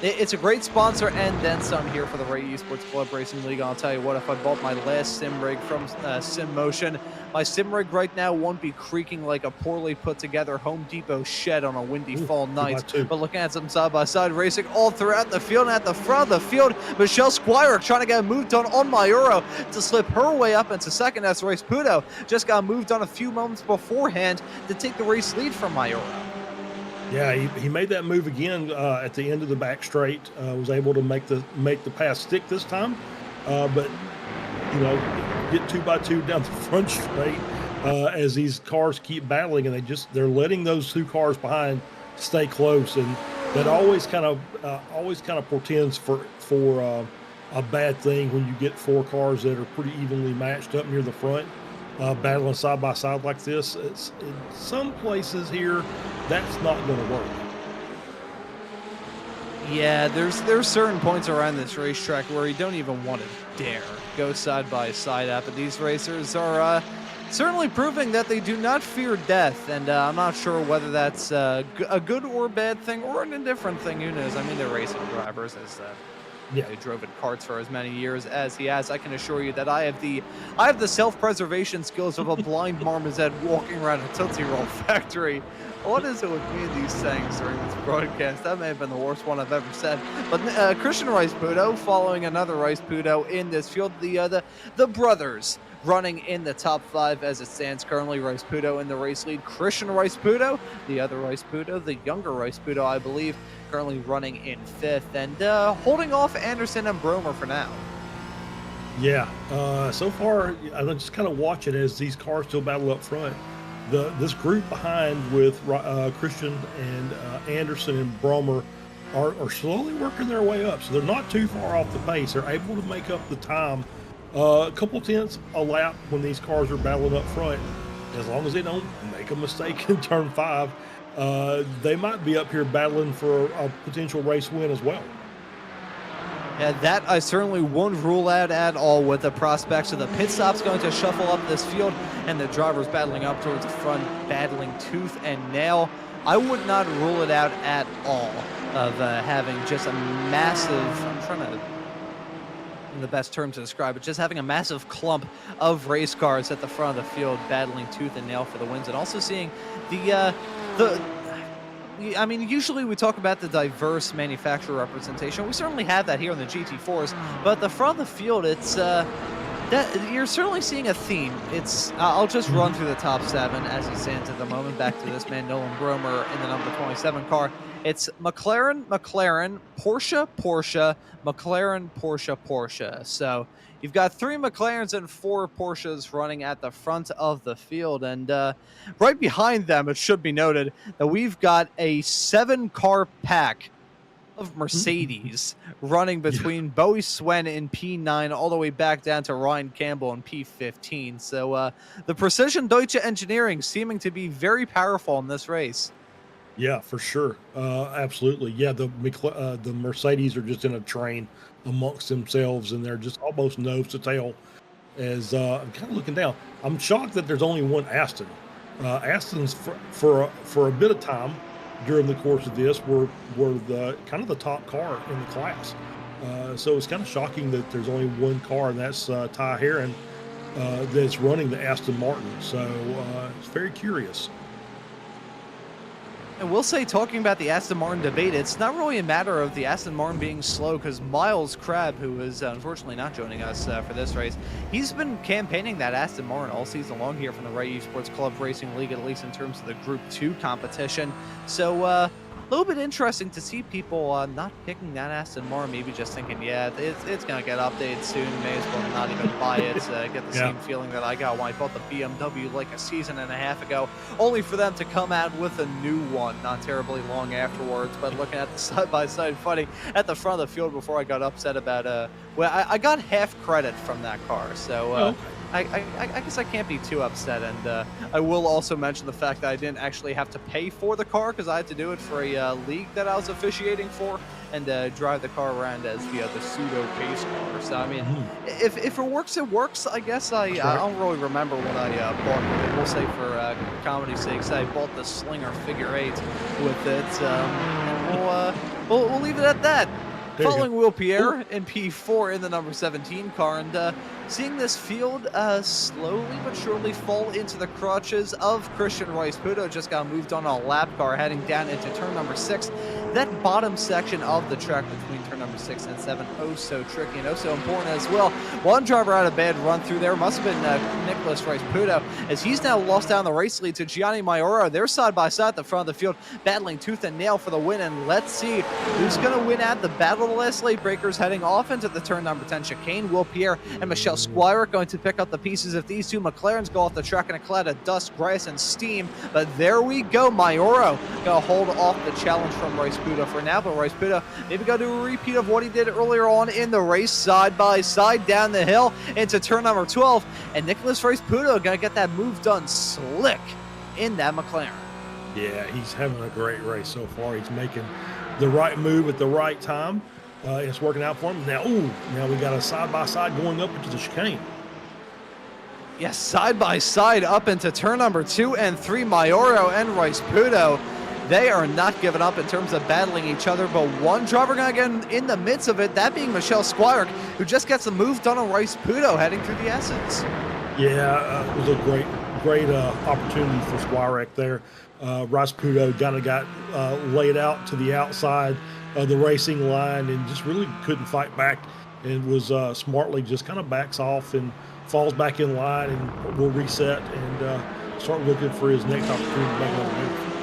It's a great sponsor, and then some here for the Ray Esports Club Racing League. I'll tell you what, if I bought my last sim rig from Sim Motion, my sim rig right now won't be creaking like a poorly put together Home Depot shed on a windy fall night. But looking at some side-by-side racing all throughout the field, and at the front of the field, Michelle Squire trying to get a move done on Mayuro to slip her way up into second, as Rasputin just got moved on a few moments beforehand to take the race lead from Mayuro. Yeah, he made that move again at the end of the back straight. Was able to make the pass stick this time, but you know, get 2x2 down the front straight as these cars keep battling, and they're letting those 2 cars behind stay close, and that always kind of portends for a bad thing when you get 4 cars that are pretty evenly matched up near the front. Battling side by side like this. It's in some places here that's not going to work. Yeah, there's certain points around this racetrack where you don't even want to dare go side by side at, but these racers are certainly proving that they do not fear death, and I'm not sure whether that's a good or bad thing or an indifferent thing. Who knows? I mean, they're racing drivers, as he drove in karts for as many years as he has. I can assure you that I have the self-preservation skills of a blind marmoset walking around a Tootsie Roll factory. What is it with me and these sayings during this broadcast? That may have been the worst one I've ever said. But Christian Rasputin following another Rasputin in this field. The brothers running in the top 5 as it stands currently. Rasputin in the race lead. Christian Rasputin, the other Rasputin, the younger Rasputin, I believe, currently running in 5th, and holding off Anderson and Bromer for now. Yeah, so far I'm just kind of watching as these cars still battle up front. This group behind with Christian and Anderson and Bromer are slowly working their way up, so they're not too far off the pace. They're able to make up the time a couple tenths a lap when these cars are battling up front. As long as they don't make a mistake in turn 5, they might be up here battling for a potential race win as well. Yeah, that I certainly won't rule out at all, with the prospects of the pit stops going to shuffle up this field and the drivers battling up towards the front, battling tooth and nail. I would not rule it out at all of having just a massive, I'm trying to, the best term to describe it, just having a massive clump of race cars at the front of the field battling tooth and nail for the wins, and also seeing I mean, usually we talk about the diverse manufacturer representation. We certainly have that here in the GT4s, but the front of the field, it's that you're certainly seeing a theme. It's I'll just run through the top 7 as it stands at the moment. Back to this man, Nolan Bromer, in the number 27 car. It's McLaren, Porsche, McLaren, Porsche. So you've got 3 McLarens and 4 Porsches running at the front of the field. And right behind them, it should be noted that we've got a 7-car pack of Mercedes running between Bowie Swen in P9 all the way back down to Ryan Campbell in P15. So the Precision Deutsche Engineering seeming to be very powerful in this race. Yeah, for sure. Absolutely. Yeah, the Mercedes are just in a train amongst themselves, and they're just almost nose to tail. As I'm kind of looking down, I'm shocked that there's only one Aston. Astons for a bit of time during the course of this were the kind of the top car in the class. So it's kind of shocking that there's only one car, and that's Ty Heron that's running the Aston Martin. So it's very curious. And we'll say, talking about the Aston Martin debate, it's not really a matter of the Aston Martin being slow, because Miles Crabb, who is unfortunately not joining us for this race, he's been campaigning that Aston Martin all season long here from the Ray Esports Club Racing League, at least in terms of the Group 2 competition. So a little bit interesting to see people not picking that Aston Martin, maybe just thinking, yeah, it's going to get updated soon, may as well not even buy it. Get the same feeling that I got when I bought the BMW like a season and a half ago, only for them to come out with a new one not terribly long afterwards. But looking at the side-by-side funny at the front of the field before I got upset about, well, I got half credit from that car, so I guess I can't be too upset. And I will also mention the fact that I didn't actually have to pay for the car, because I had to do it for a league that I was officiating for, and drive the car around as the pseudo pace car. So I mean, if it works, it works. I guess I don't really remember what I bought. We'll say for comedy's sake, I bought the Slinger Figure 8 with it. And we'll leave it at that. Following Will Pierre in P4 in the number 17 car, and seeing this field slowly but surely fall into the crutches of Christian Rice-Puto. Just got moved on a lap car heading down into turn number 6. That bottom section of the track between turn number 6 and 7, oh so tricky and oh so important as well. One driver had a bad run through there, must have been Nicholas Rice-Puto, as he's now lost down the race lead to Gianni Maioro. They're side by side at the front of the field, battling tooth and nail for the win, and let's see who's going to win at the battle of the last late breakers, heading off into the turn number 10 chicane. Will Pierre and Michelle Squire going to pick up the pieces if these two McLarens go off the track in a cloud of dust, grass, and steam. But there we go. Maioro going to hold off the challenge from Rice-Puto for now, but Rice-Puto maybe going to do a repeat of what he did earlier on in the race, side by side down the hill into turn number 12, and Nicholas Rice-Puto going to get that move done slick in that McLaren. Yeah, he's having a great race so far. He's making the right move at the right time. It's working out for him. Now we got a side-by-side going up into the chicane. Yes, side by side up into turn number 2 and 3. Maioro and Rice-Puto, they are not giving up in terms of battling each other, but one driver going to get in the midst of it, that being Michelle Squire, who just gets the move done on Rice-Puto heading through the Essence. Yeah, it was a great opportunity for Squirek there. Rice-Puto kind of got laid out to the outside of the racing line and just really couldn't fight back, and was smartly just kind of backs off and falls back in line, and will reset and start looking for his next opportunity to make another move.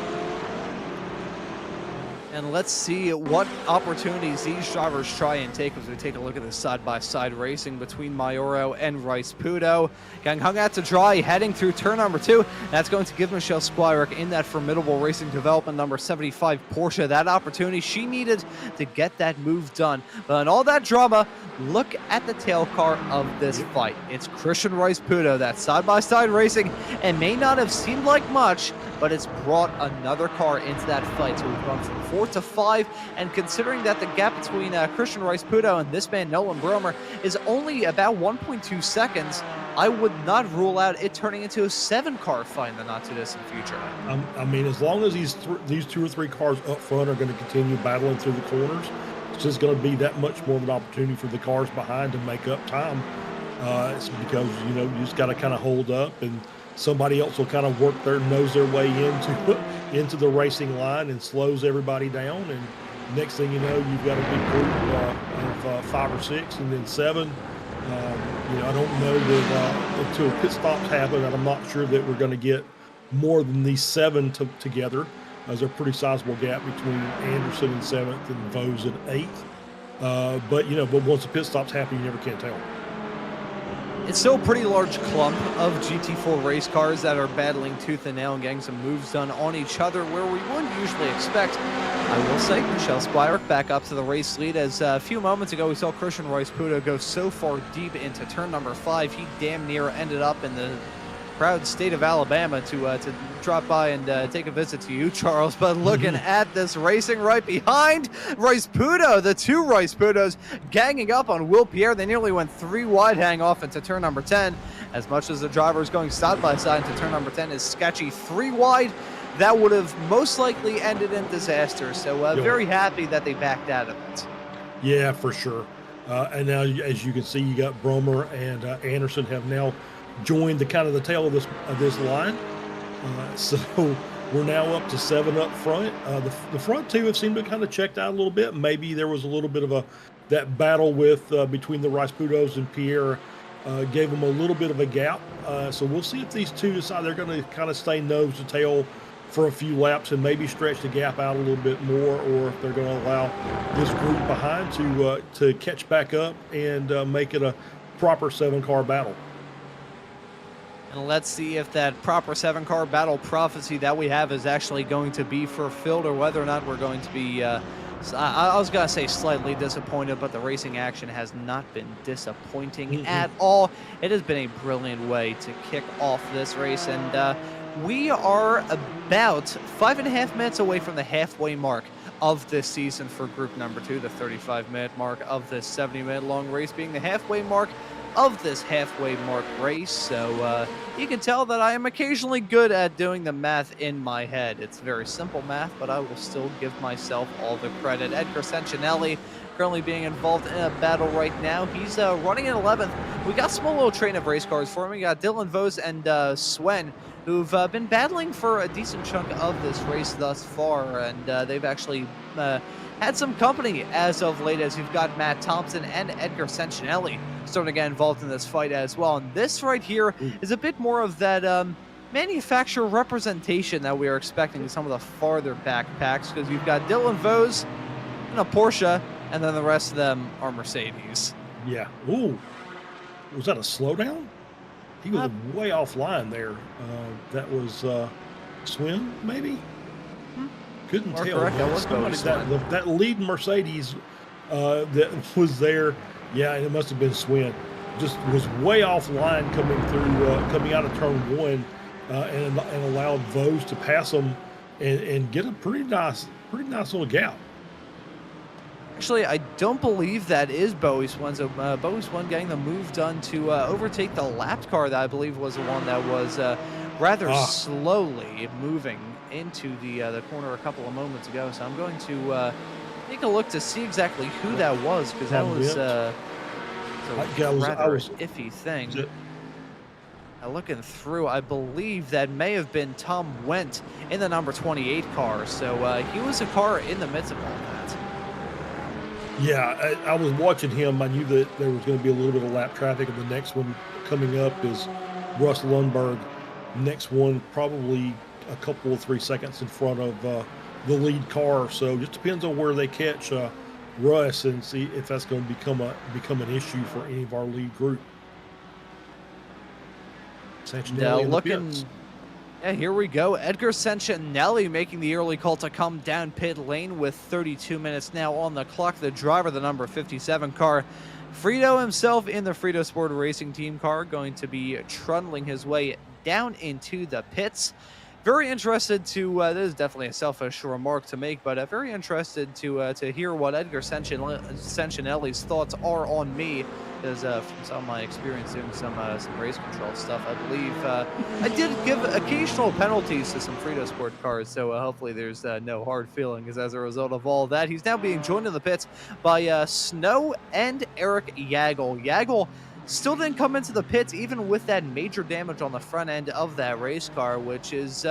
And let's see what opportunities these drivers try and take as we take a look at the side-by-side racing between Maioro and Rice-Puto. Getting hung out to dry, heading through turn number 2. That's going to give Michelle Squire in that formidable Racing Development number 75 Porsche that opportunity she needed to get that move done. But in all that drama, look at the tail car of this fight. It's Christian Rice-Puto, that side-by-side racing, and may not have seemed like much, but it's brought another car into that fight. So we've gone from 4 to 5, and considering that the gap between Christian Rice-Puto and this man Nolan Bromer is only about 1.2 seconds, I would not rule out it turning into a 7-car fight in the not-too-distant future. I mean, as long as these 2 or 3 cars up front are going to continue battling through the corners, it's just going to be that much more of an opportunity for the cars behind to make up time. It's because, you just got to kind of hold up, and somebody else will kind of nose their way into the racing line and slows everybody down. And next thing you know, you've got a big group of 5 or 6, and then 7. I don't know that until pit stops happen, and I'm not sure that we're going to get more than these 7 together. There's a pretty sizable gap between Anderson in 7th and Vose in 8th. But once the pit stops happen, you never can tell. It's still a pretty large clump of GT4 race cars that are battling tooth and nail and getting some moves done on each other where we wouldn't usually expect. I will say, Michelle Squire back up to the race lead, as a few moments ago we saw Christian Rice-Puto go so far deep into turn number 5, he damn near ended up in the proud state of Alabama to drop by and take a visit to you, Charles. But looking at this racing right behind Rice-Puto, the two Rice-Putos ganging up on Will Pierre. They nearly went 3 wide, hang off into turn number 10. As much as the driver is going side by side into turn number 10 is sketchy. 3 wide, that would have most likely ended in disaster. So very happy that they backed out of it. Yeah, for sure. And now, as you can see, you got Bromer and Anderson have now joined the kind of the tail of this line. So we're now up to 7 up front. The front 2 have seemed to kind of checked out a little bit. Maybe there was a little bit of that battle with between the Rice-Putos and Pierre gave them a little bit of a gap. So we'll see if these two decide they're going to kind of stay nose to tail for a few laps and maybe stretch the gap out a little bit more, or if they're going to allow this group behind to catch back up and make it a proper 7-car battle. And let's see if that proper 7-car battle prophecy that we have is actually going to be fulfilled, or whether or not we're going to be, I was going to say slightly disappointed, but the racing action has not been disappointing at all. It has been a brilliant way to kick off this race, and we are about 5.5 minutes away from the halfway mark of this season for group number 2, the 35-minute mark of this 70-minute long race being the halfway mark of this halfway mark race. So you can tell that I am occasionally good at doing the math in my head. It's very simple math, but I will still give myself all the credit. Edgar Sentinelli currently being involved in a battle right now. He's running in 11th. We got a small little train of race cars for him. We got Dylan Vos and Swen, who've been battling for a decent chunk of this race thus far, and they've actually had some company as of late, as you've got Matt Thompson and Edgar Sentinelli starting to get involved in this fight as well. And this right here is a bit more of that manufacturer representation that we are expecting in some of the farther back packs, because you've got Dylan Vos in a Porsche, and then the rest of them are Mercedes. Yeah. Ooh. Was that a slowdown? He was way offline there. That was Swin, maybe? Couldn't tell. Correct. That lead Mercedes that was there, yeah, it must have been Swin. Just was way offline coming out of turn 1 and allowed Vos to pass him and get a pretty nice little gap. Actually, I don't believe that is Bowie Swan. So Bowie Swan getting the move done to overtake the lapped car that I believe was the one that was rather slowly moving into the corner a couple of moments ago. So I'm going to take a look to see exactly who that was, because that was a rather iffy thing. Looking through, I believe that may have been Tom Wendt in the number 28 car. So he was a car in the midst of all that. Yeah, I was watching him. I knew that there was going to be a little bit of lap traffic, and the next one coming up is Russ Lundberg. Next one probably a couple of 3 seconds in front of the lead car. So just depends on where they catch Russ and see if that's going to become an issue for any of our lead group. Now looking. Yeah, here we go. Edgar Sentinelli making the early call to come down pit lane with 32 minutes now on the clock. The driver, the number 57 car, Frito himself in the Frito Sport Racing Team car, going to be trundling his way down into the pits. Very interested to, this is definitely a selfish remark to make, but very interested to hear what Edgar Sentinelli's thoughts are on me. Because from some of my experience doing some race control stuff, I believe I did give occasional penalties to some Frito Sport cars, so hopefully there's no hard feelings as a result of all that. He's now being joined in the pits by Snow and Eric Yagel. Yagel still didn't come into the pits, even with that major damage on the front end of that race car, which is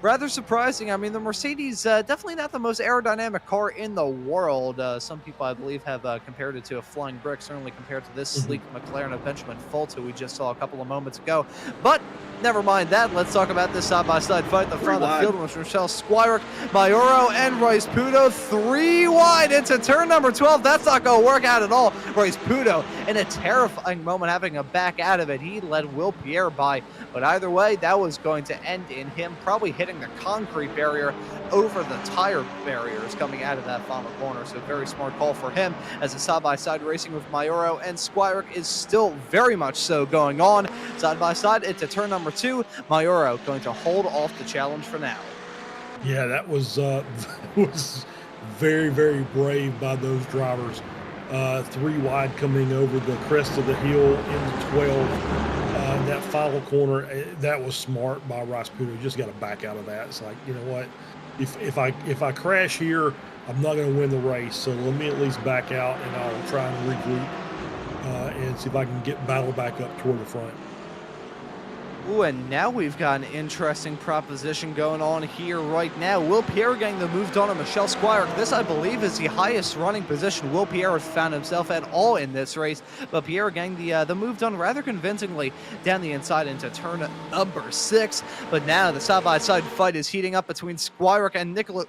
rather surprising. I mean, the Mercedes, definitely not the most aerodynamic car in the world. Some people, I believe, have compared it to a flying brick, certainly compared to this sleek McLaren of Benjamin Fultz, who we just saw a couple of moments ago. But never mind that. Let's talk about this side-by-side fight. The front of the field was Michelle Squires, Mayoro, and Rice Puto. 3 wide into turn number 12. That's not going to work out at all. Rice Puto, in a terrifying moment, having a back out of it. He led Will Pierre by. But either way, that was going to end in him probably hitting the concrete barrier over the tire barriers coming out of that final corner. So very smart call for him, as a side-by-side racing with Mayoro and Squires is still very much so going on. Side-by-side into turn number 2. Mayoro going to hold off the challenge for now. Yeah, that was was very, very brave by those drivers. 3 wide coming over the crest of the hill into 12. That final corner, that was smart by Rice Puto. Just got to back out of that. It's like, you know what? If I crash here, I'm not going to win the race. So let me at least back out, and I'll try and regroup and see if I can battle back up toward the front. Ooh, and now we've got an interesting proposition going on here right now. Will Pierre getting the move done on Michelle Squires. This, I believe, is the highest running position Will Pierre has found himself at all in this race. But Pierre getting the move done rather convincingly down the inside into turn number 6. But now the side-by-side fight is heating up between Squires and Nicholas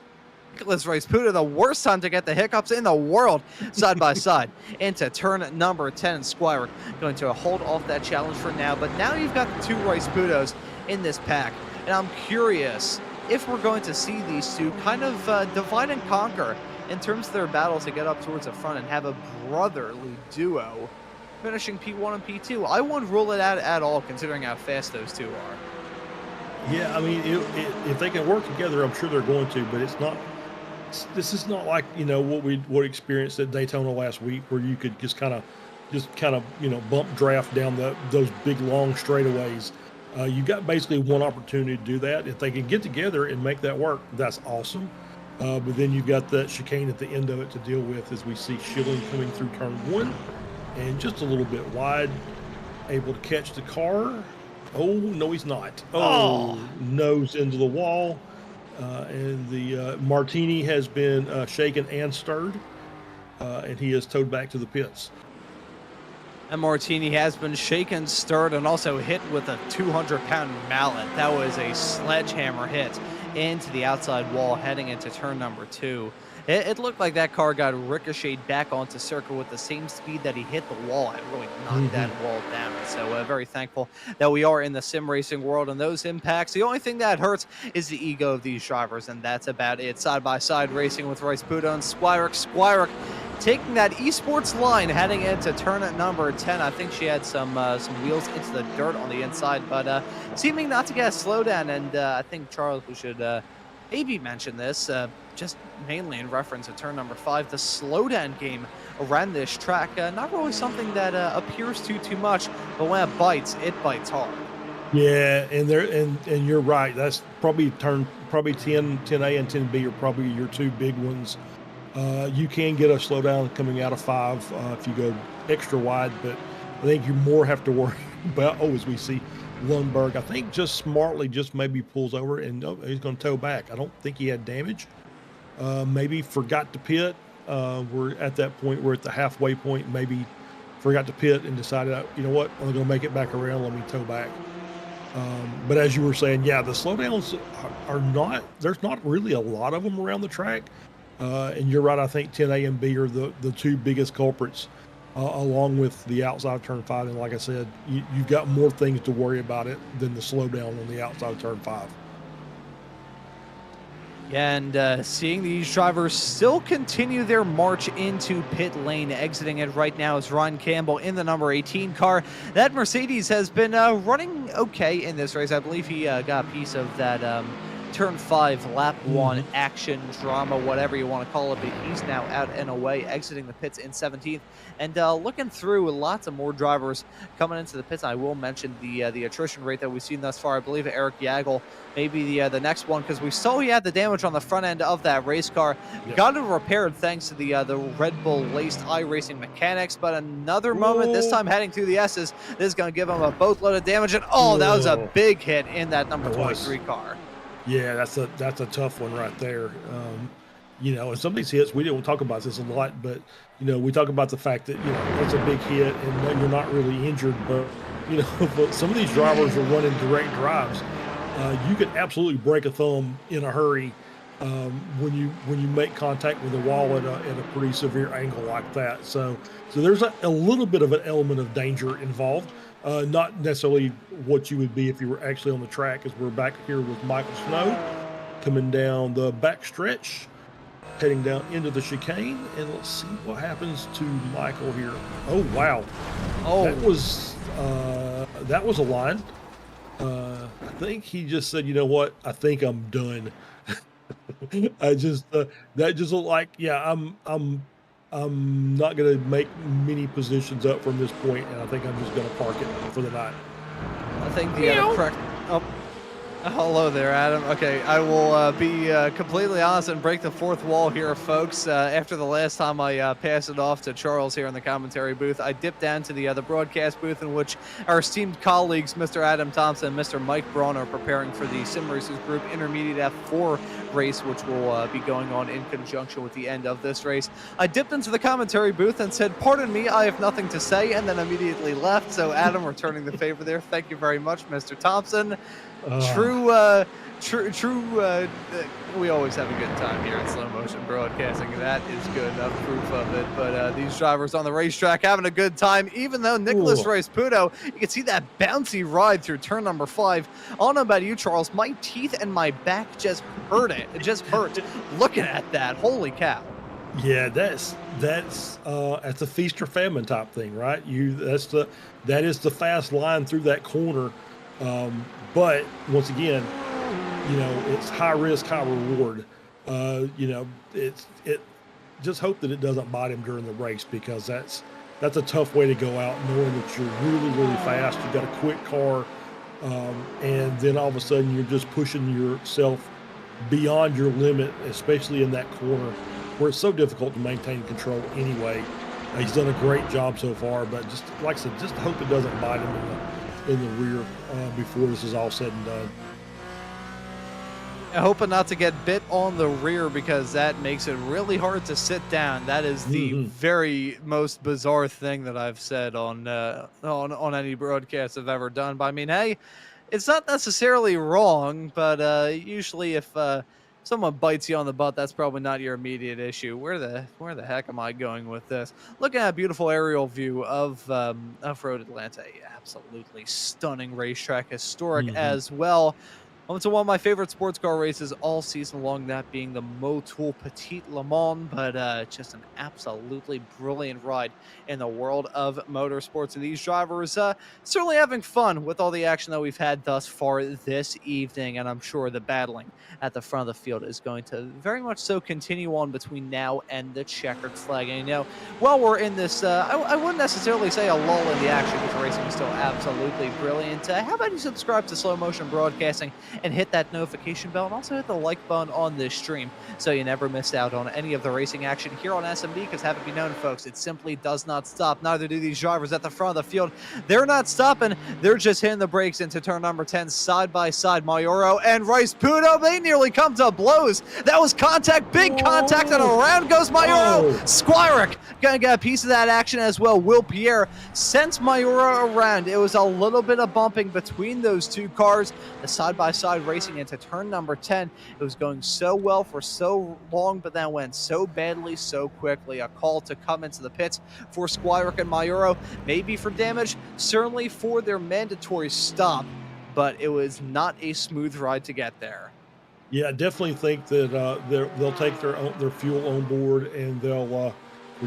Rice Puto. The worst time to get the hiccups in the world. Side by side into turn number 10. Squires going to hold off that challenge for now. But now you've got the 2 Rice Putos in this pack. And I'm curious if we're going to see these two kind of divide and conquer in terms of their battle to get up towards the front and have a brotherly duo finishing P1 and P2. I wouldn't rule it out at all, considering how fast those two are. Yeah, I mean, if they can work together, I'm sure they're going to. But it's not. This is not like, you know, what we experienced at Daytona last week, where you could just kind of you know, bump draft down those big long straightaways. You got basically one opportunity to do that. If they can get together and make that work, that's awesome. But then you've got that chicane at the end of it to deal with, as we see Schilling coming through turn 1 and just a little bit wide, able to catch the car. Oh no, he's not. Oh, nose into the wall. And the Martini has been shaken and stirred, and he is towed back to the pits. And Martini has been shaken, stirred, and also hit with a 200-pound mallet. That was a sledgehammer hit into the outside wall heading into turn number 2. It looked like that car got ricocheted back onto circle with the same speed that he hit the wall and really knocked that wall down. So very thankful that we are in the sim racing world, and those impacts, the only thing that hurts is the ego of these drivers, and that's about it. Side-by-side racing with Rice Puto and Squires taking that esports line heading into turn number 10. I think she had some wheels into the dirt on the inside, but seeming not to get a slowdown. And I think, Charles, we should maybe mention this, just mainly in reference to turn number 5. The slowdown game around this track, not really something that appears too much, but when it bites hard. Yeah, and you're right. That's probably 10A and 10B are probably your 2 big ones. You can get a slowdown coming out of 5 if you go extra wide, but I think you more have to worry about, as we see Lundberg, I think just smartly just maybe pulls over, and he's going to tow back. I don't think he had damage. Maybe forgot to pit. We're at that point. We're at the halfway point. Maybe forgot to pit and decided, you know what, I'm going to make it back around. Let me tow back. But as you were saying, yeah, the slowdowns are not, there's not really a lot of them around the track. And you're right. I think 10A and B are the 2 biggest culprits, along with the outside of turn 5. And like I said, you've got more things to worry about it than the slowdown on the outside of turn 5. Yeah, and seeing these drivers still continue their march into pit lane. Exiting it right now is Ryan Campbell in the number 18 car. That Mercedes has been running okay in this race. I believe he got a piece of that turn 5 lap 1 action drama, whatever you want to call it, but he's now out and away, exiting the pits in 17th. And looking through, lots of more drivers coming into the pits. I will mention the attrition rate that we've seen thus far. I believe Eric Yagel may be the next one, because we saw he had the damage on the front end of that race car. Yep. Got it repaired thanks to the Red Bull laced iRacing mechanics, but another moment, this time heading through the S's. This is going to give him a boatload of damage, and that was a big hit in that number 23 car. Yeah, that's a tough one right there. And some of these hits we don't talk about this a lot, but we talk about the fact that it's a big hit and no, you're not really injured, but but some of these drivers are running direct drives. You could absolutely break a thumb in a hurry when you make contact with the wall at a pretty severe angle like that. So there's a little bit of an element of danger involved. Not necessarily what you would be if you were actually on the track, as we're back here with Michael Snow coming down the back stretch, heading down into the chicane, and let's see what happens to Michael here. Oh wow, Oh, that was a line. I think he just said, "You know what? I think I'm done." I just that just looked like, yeah, I'm not gonna make many positions up from this point, and I think I'm just gonna park it for the night. I think the correct. Oh, hello there, Adam. Okay, I will be completely honest and break the fourth wall here, folks. After the last time I passed it off to Charles here in the commentary booth, I dipped down to the broadcast booth in which our esteemed colleagues, Mr. Adam Thompson and Mr. Mike Braun, are preparing for the Sim Racers Group Intermediate F4 race, which will be going on in conjunction with the end of this race. I dipped into the commentary booth and said, "Pardon me, I have nothing to say," and then immediately left. So, Adam, returning the favor there. Thank you very much, Mr. Thompson. Uh, True. We always have a good time here at Slow Motion Broadcasting. That is good enough proof of it. But these drivers on the racetrack having a good time, even though Nicholas Ooh. Rice-Puto, you can see that bouncy ride through turn number 5. I don't know about you, Charles. My teeth and my back just hurt it. It just hurt looking at that. Holy cow. Yeah, that's a feast or famine type thing, right? That is the fast line through that corner. But once again, it's high risk, high reward. It just hope that it doesn't bite him during the race, because that's a tough way to go out, knowing that you're really, really fast. You got a quick car, and then all of a sudden you're just pushing yourself beyond your limit, especially in that corner where it's so difficult to maintain control anyway. He's done a great job so far, but just like I said, just hope it doesn't bite him in the rear before this is all said and done. I hope not to get bit on the rear, because that makes it really hard to sit down. That is the very most bizarre thing that I've said on any broadcast I've ever done. But I mean, hey, it's not necessarily wrong, but usually if someone bites you on the butt, that's probably not your immediate issue. Where the heck am I going with this? Looking at a beautiful aerial view of Road Atlanta, absolutely stunning racetrack, historic as well. I went to one of my favorite sports car races all season long, that being the Motul Petit Le Mans, but just an absolutely brilliant ride in the world of motorsports. And these drivers certainly having fun with all the action that we've had thus far this evening, and I'm sure the battling at the front of the field is going to very much so continue on between now and the checkered flag. And while we're in this, I wouldn't necessarily say a lull in the action, because the racing is still absolutely brilliant. How about you subscribe to Slow Motion Broadcasting and hit that notification bell, and also hit the like button on this stream so you never miss out on any of the racing action here on SMB, because have it be known, folks, it simply does not stop. Neither do these drivers at the front of the field. They're not stopping. They're just hitting the brakes into turn number 10 side by side. Mayoro and Rice-Puto, they nearly come to blows. That was contact, big contact, and around goes Mayoro. Squirek gonna get a piece of that action as well. Will Pierre sent Mayoro around. It was a little bit of bumping between those two cars. The side by side racing into turn number 10. It was going so well for so long, but then went so badly so quickly. A call to come into the pits for Squirek and Mayoro, maybe for damage, certainly for their mandatory stop, but it was not a smooth ride to get there. Yeah, I definitely think that they'll take their fuel on board, and we're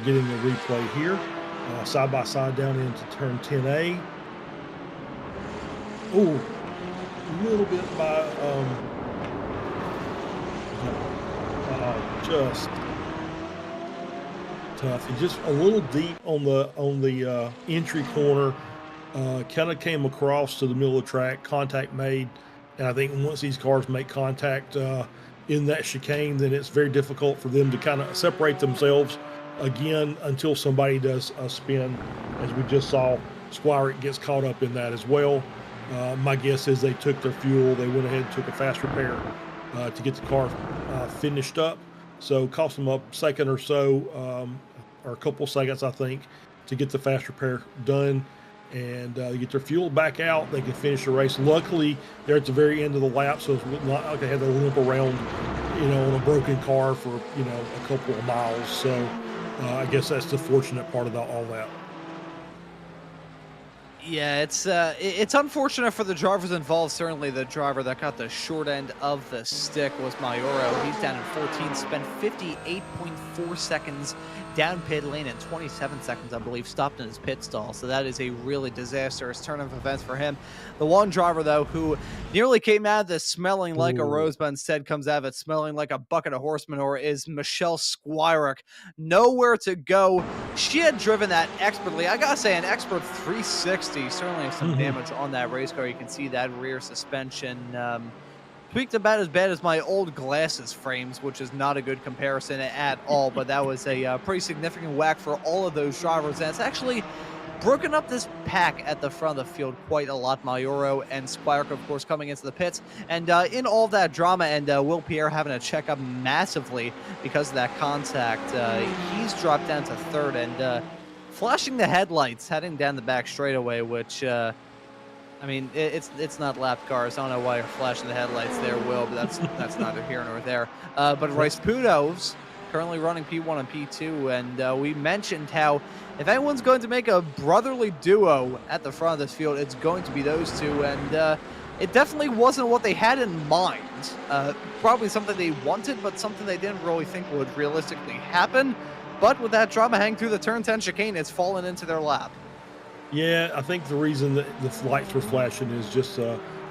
getting a replay here, side by side down into turn 10A. Oh, a little bit by just tough, and just a little deep on the entry corner. Kind of came across to the middle of the track, contact made, and I think once these cars make contact in that chicane, then it's very difficult for them to kind of separate themselves again until somebody does a spin, as we just saw. Squirek gets caught up in that as well. My guess is they took their fuel, they went ahead and took a fast repair, to get the car finished up. So it cost them a second or so, or a couple seconds, I think, to get the fast repair done and get their fuel back out. They can finish the race. Luckily, they're at the very end of the lap, so it's not like they had to limp around, on a broken car for, a couple of miles. So I guess that's the fortunate part of all that. Yeah, it's unfortunate for the drivers involved. Certainly the driver that got the short end of the stick was Mauro. He's down in 14, spent 58.4 seconds down pit lane and 27 seconds, I believe, stopped in his pit stall. So that is a really disastrous turn of events for him. The one driver, though, who nearly came out of this smelling like a rose, but instead comes out of it smelling like a bucket of horse manure, is Michelle Squirek. Nowhere to go. She had driven that expertly. I gotta say, an expert 360. Certainly some damage on that race car. You can see that rear suspension tweaked about as bad as my old glasses frames, which is not a good comparison at all. But that was a pretty significant whack for all of those drivers. And it's actually broken up this pack at the front of the field quite a lot. Mauro and Squirek, of course, coming into the pits. And in all that drama, and Will Pierre having to check up massively because of that contact, he's dropped down to third and flashing the headlights, heading down the back straightaway, which, I mean, it's not lap cars. I don't know why you're flashing the headlights there, Will, but that's neither here nor there. But Rice Pudos currently running P1 and P2, and we mentioned how if anyone's going to make a brotherly duo at the front of this field, it's going to be those two, and it definitely wasn't what they had in mind. Probably something they wanted, but something they didn't really think would realistically happen. But with that drama hanging through the turn 10 chicane, it's fallen into their lap. Yeah, I think the reason that the lights were flashing is just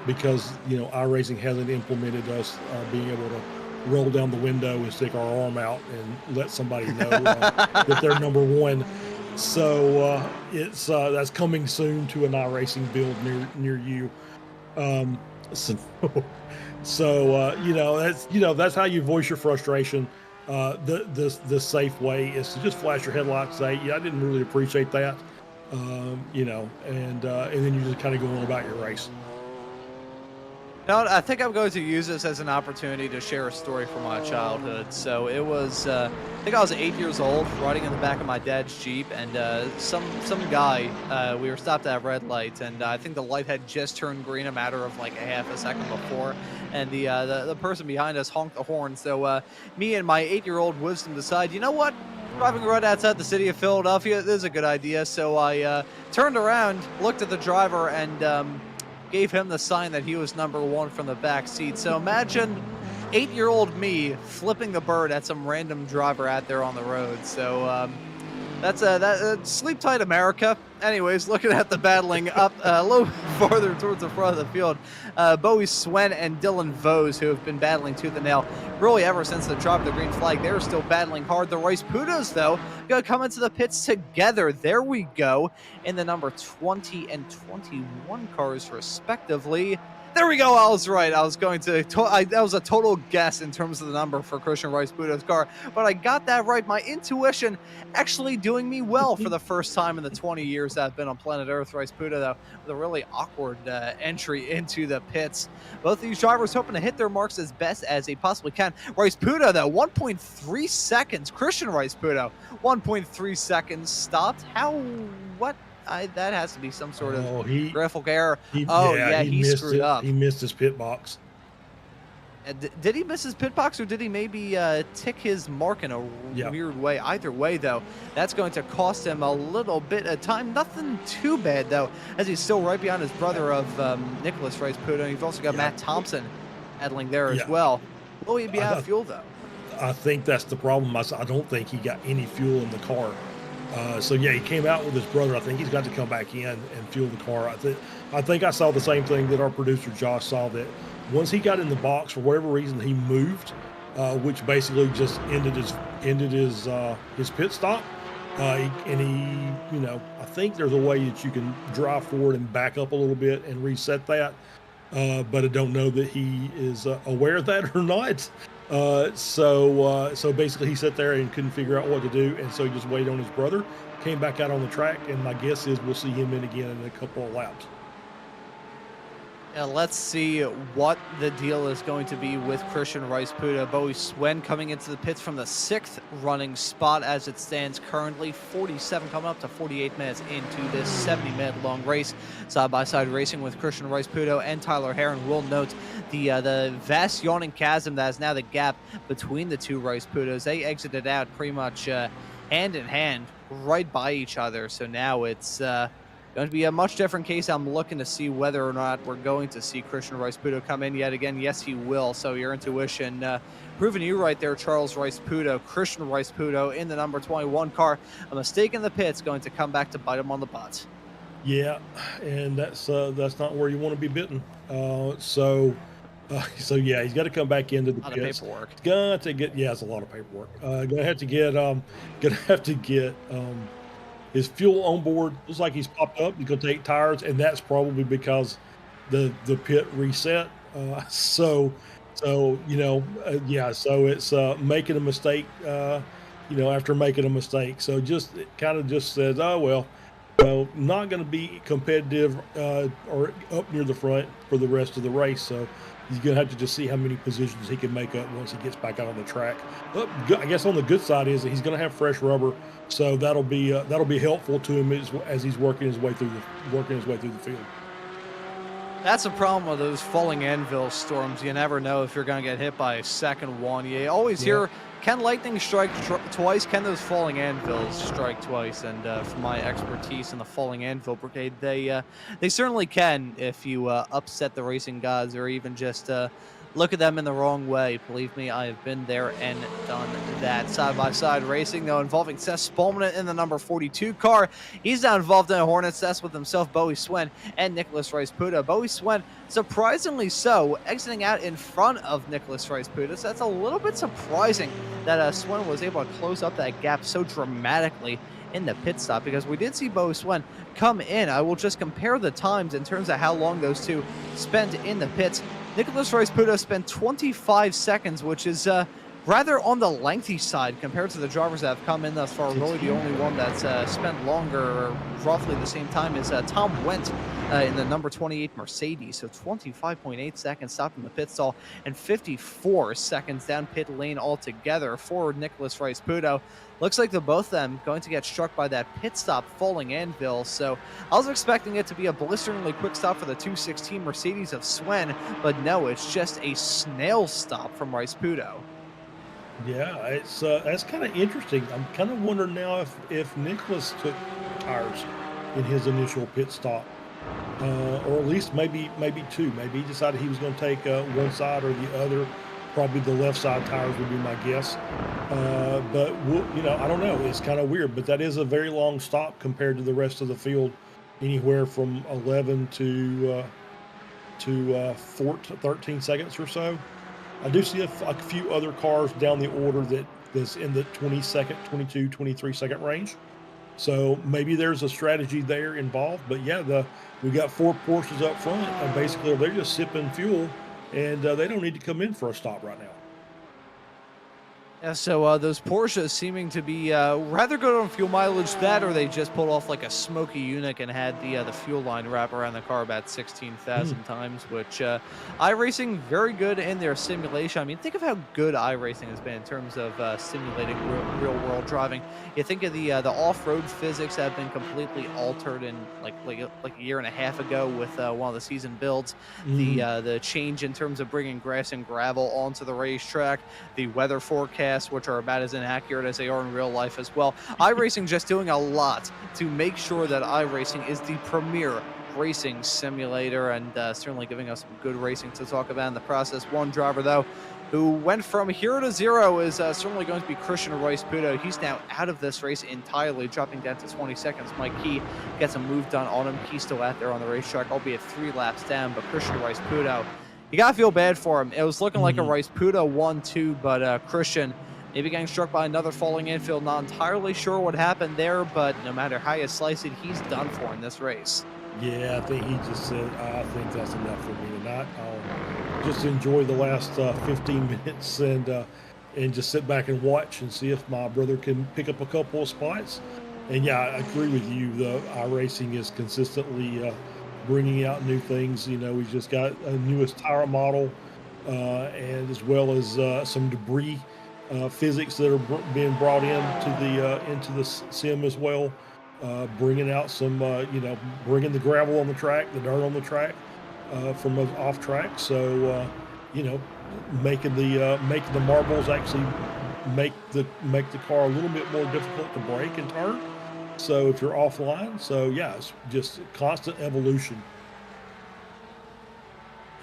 because, iRacing hasn't implemented us being able to roll down the window and stick our arm out and let somebody know that they're number one. So it's that's coming soon to an iRacing build near you. That's how you voice your frustration. The safe way is to just flash your headlights, say, yeah, I didn't really appreciate that, and then you just kind of go on about your race. No, I think I'm going to use this as an opportunity to share a story from my childhood. So it was, I think I was 8 years old, riding in the back of my dad's Jeep, and some guy, we were stopped at a red light, and I think the light had just turned green a matter of like a half a second before, and the person behind us honked the horn. So me and my 8-year-old wisdom decide, you know what? Driving right outside the city of Philadelphia, this is a good idea. So I turned around, looked at the driver, and gave him the sign that he was number one from the back seat. So imagine 8-year-old me flipping the bird at some random driver out there on the road. So that's sleep tight, America. Anyways, looking at the battling up a little farther towards the front of the field, Bowie Swen and Dylan Vose, who have been battling tooth and nail really ever since the drop of the green flag. They're still battling hard. The Rice Pudos, though, going to come into the pits together. There we go, in the number 20 and 21 cars, respectively. There we go. I was right. I was going to. That was a total guess in terms of the number for Christian Rice Pudo's car, but I got that right. My intuition actually doing me well for the first time in the 20 years that I've been on planet Earth. Rice Pudo, though, with a really awkward entry into the pits. Both of these drivers hoping to hit their marks as best as they possibly can. Rice Pudo, though, 1.3 seconds. Christian Rice Pudo, 1.3 seconds stopped. What? That has to be some sort of graphical error. He screwed up. He missed his pit box. Did he miss his pit box, or did he maybe tick his mark in a weird way? Either way, though, that's going to cost him a little bit of time. Nothing too bad, though, as he's still right behind his brother of Nicholas Rice Pudo. You've also got Matt Thompson battling there as well. Will he be out of fuel, though? I think that's the problem. I don't think he got any fuel in the car. He came out with his brother. I think he's got to come back in and fuel the car. I think I saw the same thing that our producer Josh saw, that once he got in the box, for whatever reason, he moved, which basically just ended his pit stop. I think there's a way that you can drive forward and back up a little bit and reset that, but I don't know that he is aware of that or not. So basically he sat there and couldn't figure out what to do, and so he just waited on his brother, came back out on the track, and my guess is we'll see him in again in a couple of laps. Let's see what the deal is going to be with Christian Rice Puda. Bowie Swen coming into the pits from the 6th running spot as it stands currently. 47 coming up to 48 minutes into this 70-minute long race. Side-by-side racing with Christian Rice Puda and Tyler Heron. Will note the vast yawning chasm that is now the gap between the two Rice Pudas. They exited out pretty much hand in hand right by each other. So now it's going to be a much different case. I'm looking to see whether or not we're going to see Christian Rice Puda come in yet again. Yes, he will. So your intuition proving you right there, Charles Rice Puda. Christian Rice Puda in the number 21 car. A mistake in the pits going to come back to bite him on the butt. Yeah, and that's not where you want to be bitten. So yeah, he's got to come back into the A lot pits. of paperwork. He's got to get it's a lot of paperwork. Gonna have to get his fuel on board. Looks like he's popped up. He's gonna take tires, and that's probably because the pit reset. So yeah. So it's making a mistake. After making a mistake. So it kind of just says, oh well, not going to be competitive or up near the front for the rest of the race. So he's going to have to just see how many positions he can make up once he gets back out on the track. I guess on the good side is that he's going to have fresh rubber, so that'll be helpful to him as he's working his way through the field. That's the problem with those falling anvil storms. You never know if you're going to get hit by a second one. You always hear, can lightning strike twice? Can those falling anvils strike twice? And from my expertise in the falling anvil brigade, they certainly can if you upset the racing gods or even just look at them in the wrong way. Believe me, I have been there and done that. Side-by-side racing, though, involving Seth Spolman in the number 42 car. He's now involved in a Hornet's nest with himself, Bowie Swen, and Nicholas Rice Puda. Bowie Swen, surprisingly so, exiting out in front of Nicholas Rice Puda. So that's a little bit surprising that Swen was able to close up that gap so dramatically in the pit stop, because we did see Bowie Swen come in. I will just compare the times in terms of how long those two spent in the pits. Nicholas Rice Puda spent 25 seconds, which is rather on the lengthy side compared to the drivers that have come in thus far. Really the only one that's spent longer, or roughly the same time, is Tom Wendt in the number 28 Mercedes. So 25.8 seconds stopped in the pit stall and 54 seconds down pit lane altogether for Nicholas Rice Puda. Looks like the both of them going to get struck by that pit stop falling anvil. So I was expecting it to be a blisteringly quick stop for the 216 Mercedes of Swen, but no, it's just a snail stop from Rice Puda. Yeah, it's that's kind of interesting. I'm kind of wondering now if Nicholas took tires in his initial pit stop, or at least maybe two. Maybe he decided he was going to take one side or the other. Probably the left side tires would be my guess. But I don't know. It's kind of weird. But that is a very long stop compared to the rest of the field, anywhere from 11 to 13 seconds or so. I do see a few other cars down the order that's in the 20-second, 22, 23-second range. So maybe there's a strategy there involved. But yeah, we got 4 Porsches up front, and basically they're just sipping fuel, and they don't need to come in for a stop right now. Yeah, so those Porsches seeming to be rather good on fuel mileage. That, or they just pulled off like a smoky Unic and had the fuel line wrap around the car about 16,000 times, which iRacing very good in their simulation. I mean, think of how good iRacing has been in terms of simulating real-world driving. You think of the off-road physics that have been completely altered in like a year and a half ago with one of the season builds. The change in terms of bringing grass and gravel onto the racetrack, the weather forecast, which are about as inaccurate as they are in real life as well. iRacing just doing a lot to make sure that iRacing is the premier racing simulator, and certainly giving us some good racing to talk about in the process. One driver, though, who went from hero to zero is certainly going to be Christian Rice Puda. He's now out of this race entirely, dropping down to 20 seconds. Mike Key gets a move done on him. He's still out there on the racetrack, albeit 3 laps down, but Christian Rice Puda, you gotta feel bad for him. It was looking like a Rice Puda 1-2, but Christian maybe getting struck by another falling infield. Not entirely sure what happened there, but no matter how you slice it, he's done for in this race. Yeah, I think he just said, I think that's enough for me tonight. I'll just enjoy the last 15 minutes and just sit back and watch and see if my brother can pick up a couple of spots. And yeah, I agree with you. The iRacing is consistently bringing out new things. You know, we've just got a newest tire model, and as well as some debris physics that are being brought into the sim as well. Bringing out some, bringing the gravel on the track, the dirt on the track from off track. So, you know, making the marbles actually make the car a little bit more difficult to brake and turn. So if you're offline, so yeah, it's just constant evolution.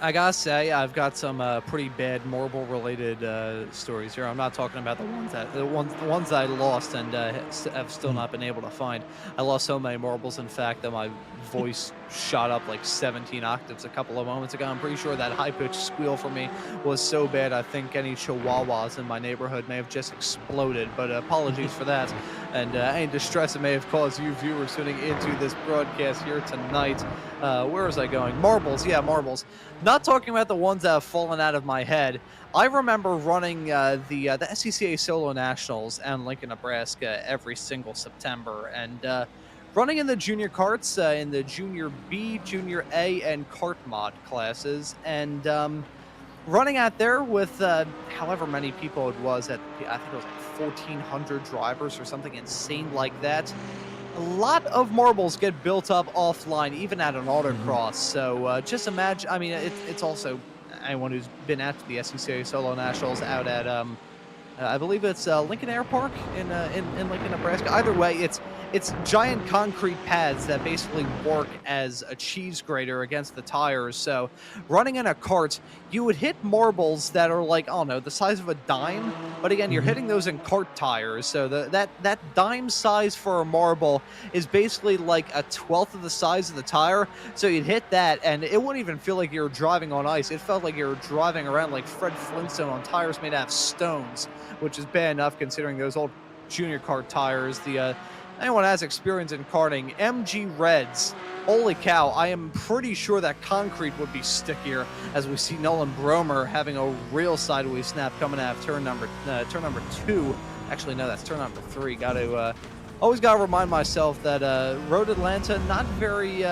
I gotta say, I've got some pretty bad marble-related stories here. I'm not talking about the ones I lost and have still Mm. not been able to find. I lost so many marbles, in fact, that my voice shot up like 17 octaves a couple of moments ago. I'm pretty sure that high-pitched squeal for me was so bad, I think any chihuahuas in my neighborhood may have just exploded. But apologies for that, and any distress it may have caused you viewers tuning into this broadcast here tonight. Where was I going? Marbles, yeah, marbles. Not talking about the ones that have fallen out of my head. I remember running the SCCA Solo Nationals in Lincoln, Nebraska every single September, and running in the junior karts in the Junior B, Junior A, and kart mod classes, and running out there with however many people it was I think it was like 1,400 drivers or something insane like that. A lot of marbles get built up offline, even at an Mhm. autocross. So just imagine. I mean, it's also anyone who's been at the SCCA Solo Nationals out at I believe it's Lincoln Air Park in Lincoln, Nebraska. Either way, it's giant concrete pads that basically work as a cheese grater against the tires. So running in a cart, you would hit marbles that are like, I don't know, the size of a dime. But again, you're Mhm. hitting those in cart tires. So that dime size for a marble is basically like a twelfth of the size of the tire. So you'd hit that, and it wouldn't even feel like you were driving on ice. It felt like you were driving around like Fred Flintstone on tires made out of stones, which is bad enough considering those old junior kart tires. The anyone has experience in karting, MG Reds. Holy cow! I am pretty sure that concrete would be stickier, as we see Nolan Bromer having a real sideways snap coming out of turn number 2. Actually, no, that's turn number 3. Got to always got to remind myself that Road Atlanta not very.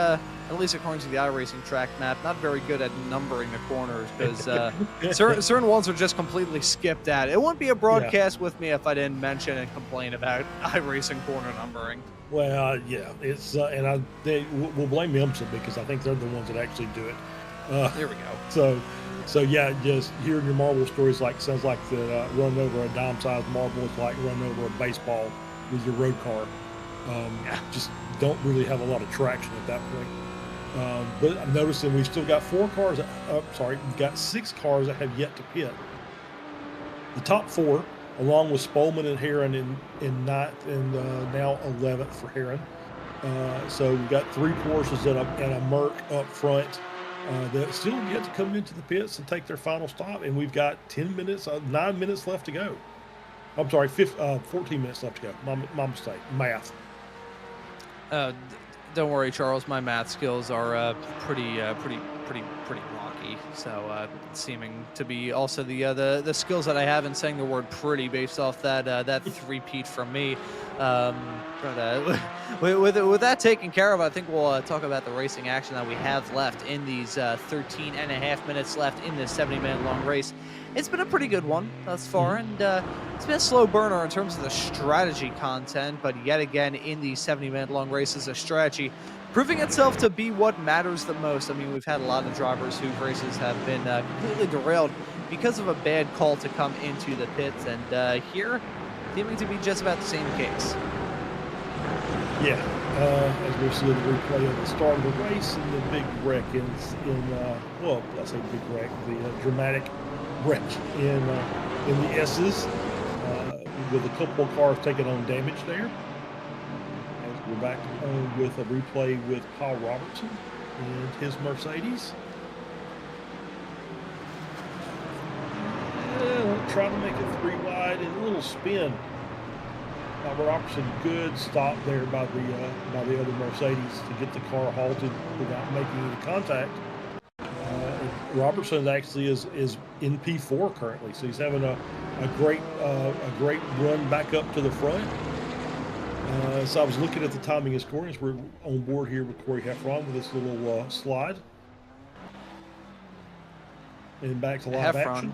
At least according to the iRacing track map, not very good at numbering the corners because certain ones are just completely skipped at. It wouldn't be a Yeah. broadcast with me if I didn't mention and complain about iRacing corner numbering. Well, yeah, it's and we'll blame IMSA because I think they're the ones that actually do it. There we go. So, so yeah, just hearing your marble stories sounds like that running over a dime-sized marble is like running over a baseball with your road car. Yeah. Just don't really have a lot of traction at that point. But I'm noticing we've still got we've got 6 cars that have yet to pit. The top 4, along with Spolman and Heron in ninth and now 11th for Heron. So we've got 3 Porsches and a Merc up front that still yet to come into the pits and take their final stop. And we've got 9 minutes left to go. I'm sorry, 14 minutes left to go. My mistake. Math. Don't worry, Charles. My math skills are pretty rocky. So seeming to be also the skills that I have in saying the word "pretty" based off that three-peat from me. But with that taken care of, I think we'll talk about the racing action that we have left in these 13 and a half minutes left in this 70-minute long race. It's been a pretty good one thus far, and it's been a slow burner in terms of the strategy content, but yet again in these 70-minute long races, a strategy proving itself to be what matters the most. I mean, we've had a lot of drivers whose races have been completely derailed because of a bad call to come into the pits, and here, seeming to be just about the same case. Yeah, as we're seeing the replay of the start of the race and the big wreck well, I say big wreck, the dramatic wreck in the S's, with a couple of cars taking on damage there. As we're back with a replay with Paul Robertson and his Mercedes. Trying to make it 3 wide and a little spin. Robertson, good stop there by the other Mercedes to get the car halted without making any contact. Robertson actually is in P4 currently, so he's having a great run back up to the front. So I was looking at the timing and scoring as we're on board here with Corey Heffron with this little slide. And back to live Heffron. action.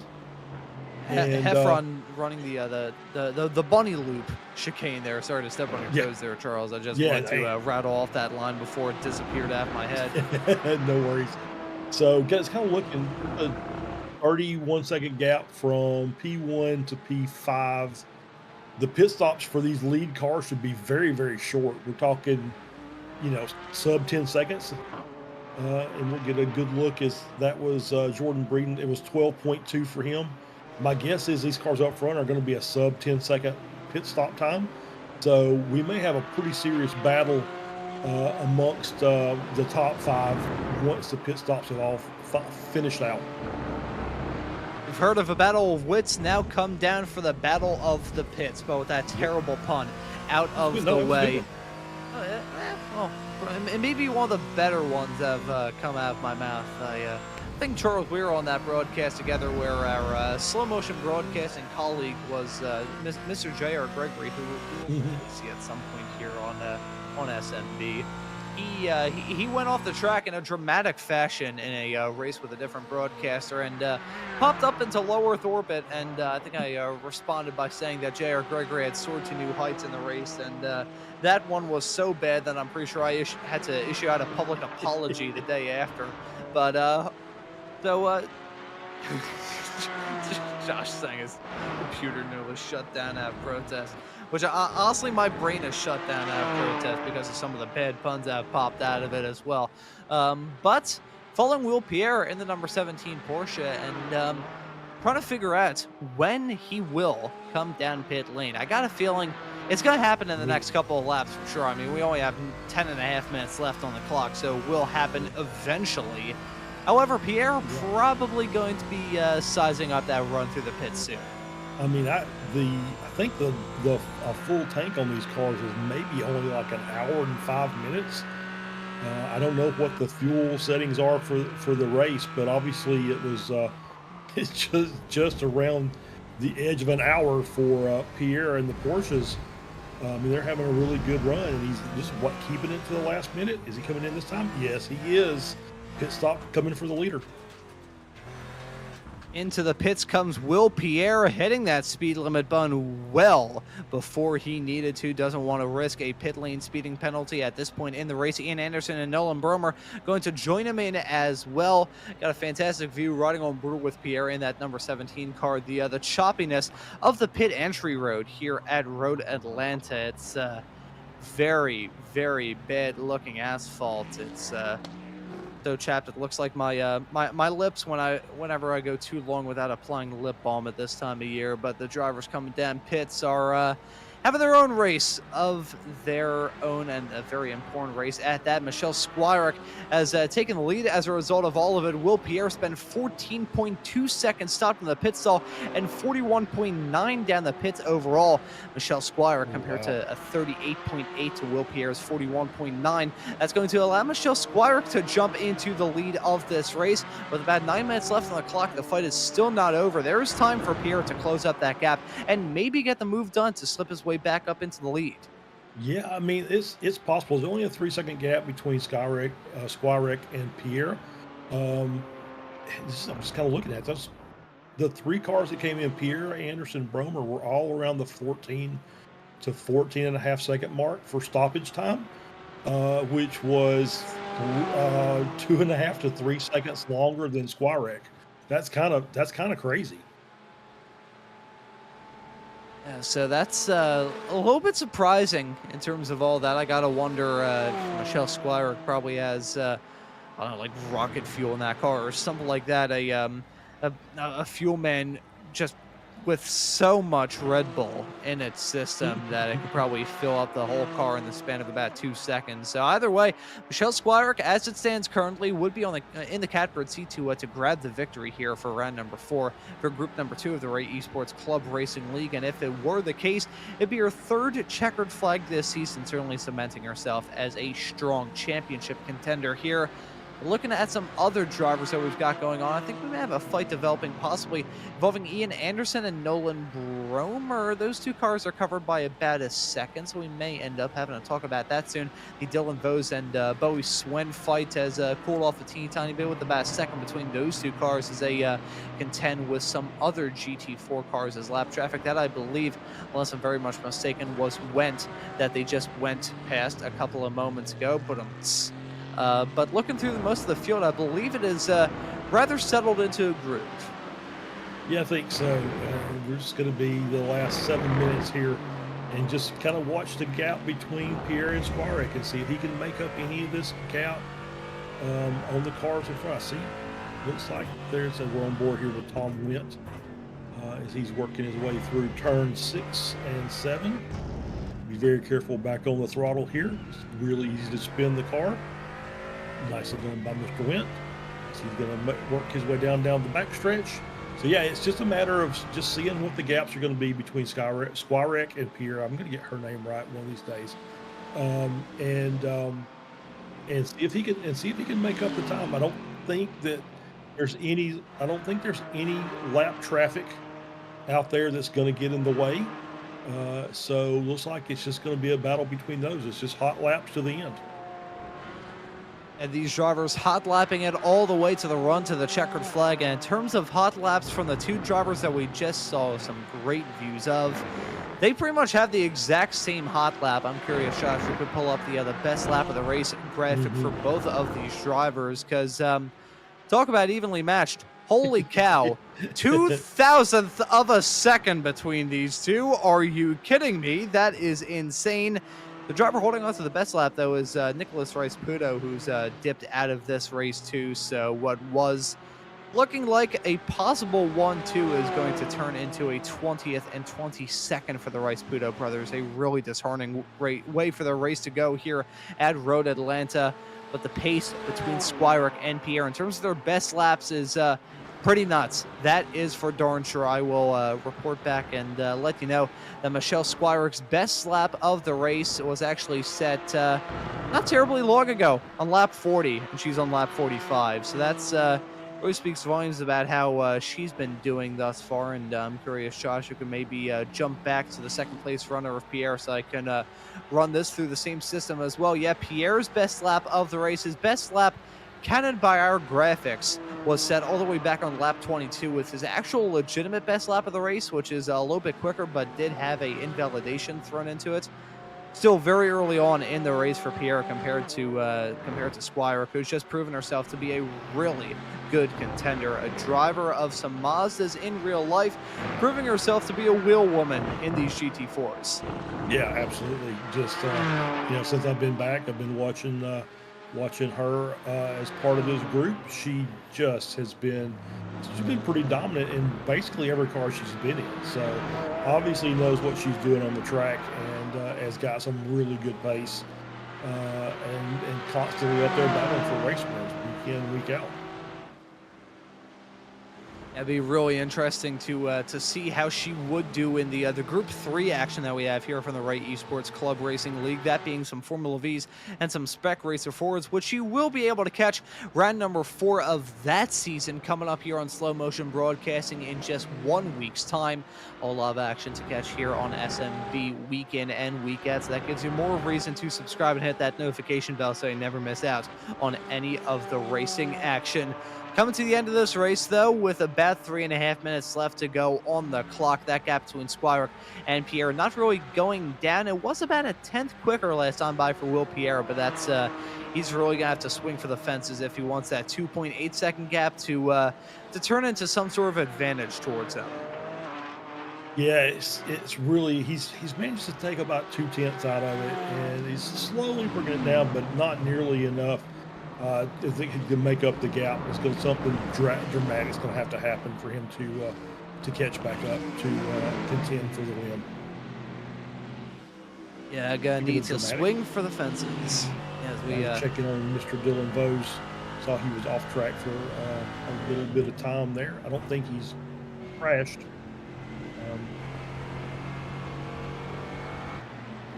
And Heffron running the bunny loop chicane there. Sorry to step on your Yeah. toes there, Charles. I just Yeah, wanted to rattle off that line before it disappeared out of my head. no worries. So guys, kind of looking at the 31-second gap from P1 to P5. The pit stops for these lead cars should be very, very short. We're talking, sub 10 seconds. And we'll get a good look as that was Jordan Breeden. It was 12.2 for him. My guess is these cars up front are going to be a sub 10-second pit stop time. So we may have a pretty serious battle amongst the top 5 once the pit stops have all finished out. We've heard of a battle of wits, now come down for the battle of the pits, but with that terrible pun out of the way. Well, maybe one of the better ones have come out of my mouth. I think, Charles, we were on that broadcast together where our slow motion broadcasting colleague was Mr. J.R. Gregory, who we'll see at some point here on SMB. He went off the track in a dramatic fashion in a race with a different broadcaster and popped up into low Earth orbit. And I think I responded by saying that J.R. Gregory had soared to new heights in the race. And that one was so bad that I'm pretty sure I had to issue out a public apology the day after. But Josh saying his computer nearly shut down at protest. Which honestly, my brain is shut down out of protest because of some of the bad puns that have popped out of it as well. But following Will Pierre in the number 17 Porsche and trying to figure out when he will come down pit lane. I got a feeling it's going to happen in the next couple of laps for sure. I mean, we only have 10.5 minutes left on the clock, so it will happen eventually. However, Pierre probably going to be sizing up that run through the pits soon. I mean, I think the full tank on these cars is maybe only like an hour and 5 minutes. I don't know what the fuel settings are for the race, but obviously it was it's just around the edge of an hour for Pierre and the Porsches. I mean, they're having a really good run, and he's just keeping it to the last minute. Is he coming in this time? Yes, he is. Pit stop coming for the leader. Into the pits comes Will Pierre, hitting that speed limit button well before he needed to. Doesn't want to risk a pit lane speeding penalty at this point in the race. Ian Anderson and Nolan Bromer going to join him in as well. Got a fantastic view riding on board with Pierre in that number 17 car. The choppiness of the pit entry road here at Road Atlanta. It's very, very bad looking asphalt. It's so chapped it looks like my my lips whenever I go too long without applying lip balm at this time of year. But the drivers coming down pits are having their own race of their own, and a very important race at that. Michelle Squirek has taken the lead as a result of all of it. Will Pierre spent 14.2 seconds stopped in the pit stall and 41.9 down the pits overall. Michelle Squirek compared to a 38.8 to Will Pierre's 41.9. That's going to allow Michelle Squirek to jump into the lead of this race. With about 9 minutes left on the clock, the fight is still not over. There is time for Pierre to close up that gap and maybe get the move done to slip his way back up into the lead. Yeah, I mean, it's possible. There's only a 3-second gap between Squirek and Pierre. I'm just kind of looking at those. The 3 cars that came in, Pierre, Anderson, Bromer, were all around the 14 to 14.5 second mark for stoppage time, which was 2.5 to 3 seconds longer than Squirek. That's kind of crazy. Yeah, so that's a little bit surprising in terms of all that. I gotta wonder if Michelle Squirek probably has I don't know, like rocket fuel in that car or something like that. A fuel man just with so much Red Bull in its system that it could probably fill up the whole car in the span of about 2 seconds. So either way, Michelle Squirek, as it stands currently, would be on in the catbird seat to grab the victory here for round number 4 for group number 2 of the Ray Esports Club Racing League. And if it were the case, it'd be her 3rd checkered flag this season, certainly cementing herself as a strong championship contender here. Looking at some other drivers that we've got going on, I think we may have a fight developing, possibly involving Ian Anderson and Nolan Bromer. Those two cars are covered by about a second, so we may end up having to talk about that soon. The Dylan Vose and Bowie Swen fight has cooled off a teeny tiny bit, with about a second between those two cars as they contend with some other GT4 cars as lap traffic. That, I believe, unless I'm very much mistaken, was Went that they just went past a couple of moments ago. But looking through most of the field, I believe it is rather settled into a groove. Yeah, I think so. We're just going to be the last 7 minutes here and just kind of watch the gap between Pierre and Squirek and see if he can make up any of this gap on the cars in front. See, looks like we're on board here with Tom Went as he's working his way through turn 6 and 7. Be very careful back on the throttle here. It's really easy to spin the car. Nicely done by Mr. Went. So he's going to work his way down the backstretch. So yeah, it's just a matter of just seeing what the gaps are going to be between Squirek and Pierre. I'm going to get her name right one of these days, and see if he can make up the time. I don't think there's any lap traffic out there that's going to get in the way. So looks like it's just going to be a battle between those. It's just hot laps to the end. And these drivers hot lapping it all the way to the run to the checkered flag. And in terms of hot laps from the two drivers that we just saw some great views of, they pretty much have the exact same hot lap. I'm curious, Josh, if we could pull up the best lap of the race graphic for both of these drivers, because talk about evenly matched. Holy cow, 2,000th of a second between these two. Are you kidding me? That is insane. The driver holding on to the best lap, though, is Nicholas Rice-Puto, who's dipped out of this race, too. So what was looking like a possible 1-2 is going to turn into a 20th and 22nd for the Rice-Puto brothers. A really disheartening way for the race to go here at Road Atlanta. But the pace between Squirek and Pierre, in terms of their best laps, is pretty nuts. That is for darn sure. I will report back and let you know that Michelle Squirek's best lap of the race was actually set not terribly long ago on lap 40, and she's on lap 45. So that's really speaks volumes about how she's been doing thus far. And I'm curious, Josh, you can maybe jump back to the second place runner of Pierre so I can run this through the same system as well. Yeah, Pierre's best lap of the race, his best lap counted by our graphics, was set all the way back on lap 22, with his actual legitimate best lap of the race, which is a little bit quicker but did have a invalidation thrown into it. Still very early on in the race for Pierre compared to Squirek, who's just proven herself to be a really good contender, a driver of some Mazdas in real life, proving herself to be a wheel woman in these GT4s. Yeah, absolutely. Just since I've been back, I've been watching her as part of this group. She's been pretty dominant in basically every car she's been in. So obviously knows what she's doing on the track, and has got some really good pace, and constantly up there battling for race wins week in, week out. It'd be really interesting to see how she would do in the Group 3 action that we have here from the Right Esports Club Racing League, that being some Formula Vs and some Spec Racer Fords, which you will be able to catch round number 4 of that season coming up here on Slow Motion Broadcasting in just 1 week's time. A lot of action to catch here on SMB week in and week out, so that gives you more reason to subscribe and hit that notification bell so you never miss out on any of the racing action. Coming to the end of this race, though, with about 3.5 minutes left to go on the clock. That gap between Squirek and Pierre not really going down. It was about a 10th quicker last time by for Will Pierre, but that's he's really going to have to swing for the fences if he wants that 2.8 second gap to turn into some sort of advantage towards him. Yeah, it's really he's managed to take about 2/10 out of it, and he's slowly bringing it down, but not nearly enough. I think he can make up the gap. It's going to something dramatic is going to have to happen for him to catch back up to contend for the win. Yeah, gonna need to swing for the fences. As we checking on Mr. Dylan Vose, saw he was off track for a little bit of time there. I don't think he's crashed.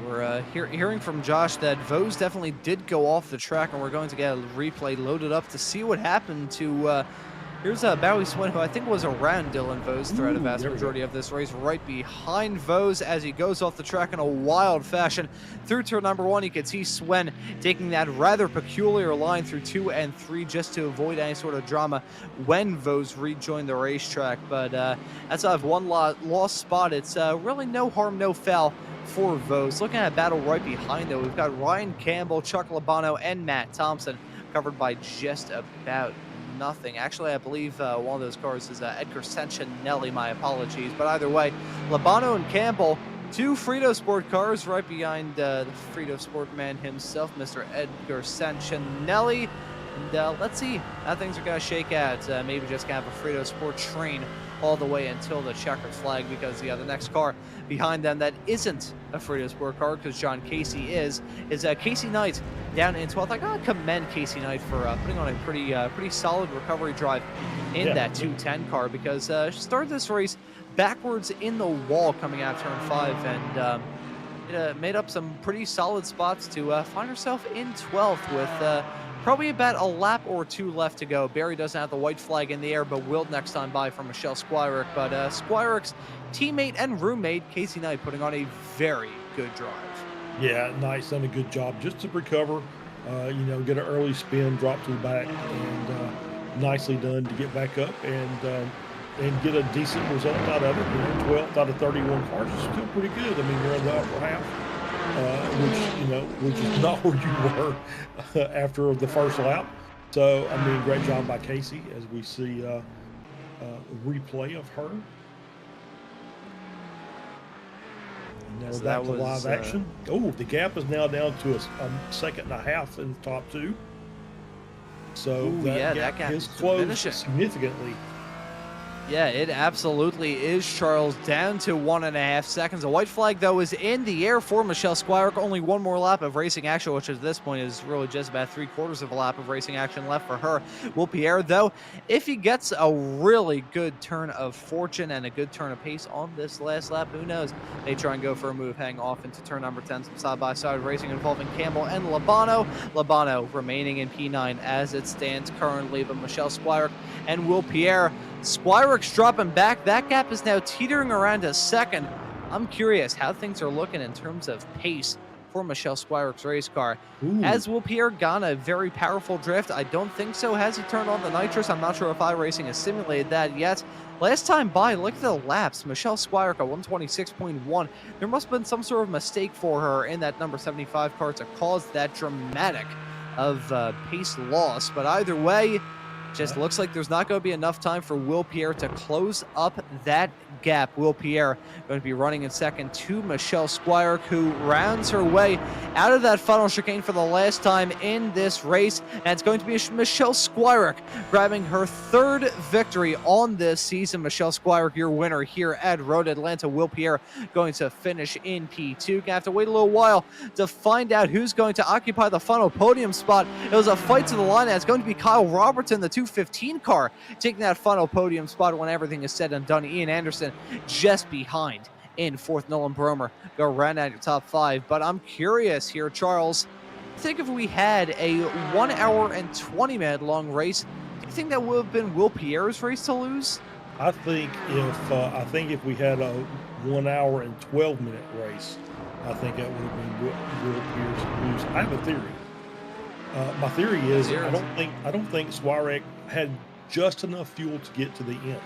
We're hearing from Josh that Vose definitely did go off the track, and we're going to get a replay loaded up to see what happened to. Here's Bowie Swin, who I think was around Dylan Vose throughout a vast majority of this race, right behind Vose as he goes off the track in a wild fashion. Through turn number 1, you can see Swen taking that rather peculiar line through 2 and 3 just to avoid any sort of drama when Vose rejoined the racetrack. But as I have one lost spot, it's really no harm, no foul for Vose. Looking at a battle right behind, though, we've got Ryan Campbell, Chuck Labano, and Matt Thompson covered by just about nothing. Actually, I believe one of those cars is Edgar Sentinelli. My apologies. But either way, Labano and Campbell, 2 Frito Sport cars right behind the Frito Sport man himself, Mr. Edgar Sentinelli. And let's see how things are going to shake out. Maybe just going to have a Frito Sport train all the way until the checkered flag, because the next car behind them that isn't a Frito Sport car, because John Casey is Casey Knight down in 12th. I gotta commend Casey Knight for putting on a pretty solid recovery drive in that 210 car, because she started this race backwards in the wall coming out of turn 5, and it made up some pretty solid spots to find herself in 12th with probably about a lap or 2 left to go. Barry doesn't have the white flag in the air, but will next time by for Michelle Squirick. But Squirick's teammate and roommate, Casey Knight, putting on a very good drive. Yeah, Knight's done a good job just to recover, get an early spin, drop to the back, and nicely done to get back up and get a decent result out of it. 12th out of 31 cars is still pretty good. I mean, you're in the upper half. Which is not where you were after the first lap. So, I mean, great job by Casey as we see a replay of her. And now we're back to live action. Oh, the gap is now down to a second and a half in the top 2. So that gap is closed significantly. Yeah, it absolutely is, Charles. Down to 1.5 seconds. A white flag, though, is in the air for Michelle Squirick. Only one more lap of racing action, which at this point is really just about 3/4 of a lap of racing action left for her. Will Pierre, though, if he gets a really good turn of fortune and a good turn of pace on this last lap, who knows? They try and go for a move, hang off into turn number 10, some side-by-side racing involving Campbell and Labano. Labano remaining in P9 as it stands currently, but Michelle Squirick and Will Pierre. Squirick's dropping back. That gap is now teetering around a second. I'm curious how things are looking in terms of pace for Michelle Squirick's race car. Has Will Pierre gone a very powerful drift? I don't think so. Has he turned on the nitrous? I'm not sure if iRacing has simulated that yet. Last time by, look at the laps. Michelle Squirick at 126.1. There must have been some sort of mistake for her in that number 75 car to cause that dramatic of pace loss. But either way, just looks like there's not going to be enough time for Will Pierre to close up that gap. Will Pierre going to be running in second to Michelle Squirick, who rounds her way out of that final chicane for the last time in this race. And it's going to be Michelle Squirick grabbing her 3rd victory on this season. Michelle Squirick, your winner here at Road Atlanta. Will Pierre going to finish in P2. Gonna have to wait a little while to find out who's going to occupy the final podium spot. It was a fight to the line, and it's going to be Kyle Robertson, the 215 car, taking that final podium spot when everything is said and done. Ian Anderson just behind in 4th. Nolan Bromer go round out your top 5. But I'm curious here, Charles. I think if we had a 1 hour and 20-minute long race, do you think that would have been Will Pierre's race to lose? I think if we had a 1 hour and 12-minute race, I think that would have been Will Pierre's to lose. I have a theory. My theory is I don't think Squirick had just enough fuel to get to the end.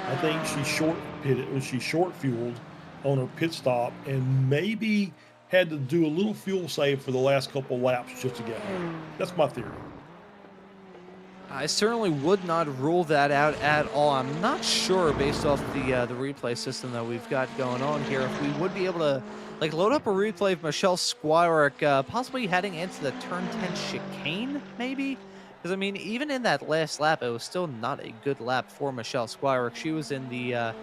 I think she short fueled on her pit stop and maybe had to do a little fuel save for the last couple laps just to get home. That's my theory. I certainly would not rule that out at all. I'm not sure, based off the replay system that we've got going on here, if we would be able to load up a replay of Michelle Squirick possibly heading into the turn 10 chicane, maybe. Because, I mean, even in that last lap, it was still not a good lap for Michelle Squirick. She was in the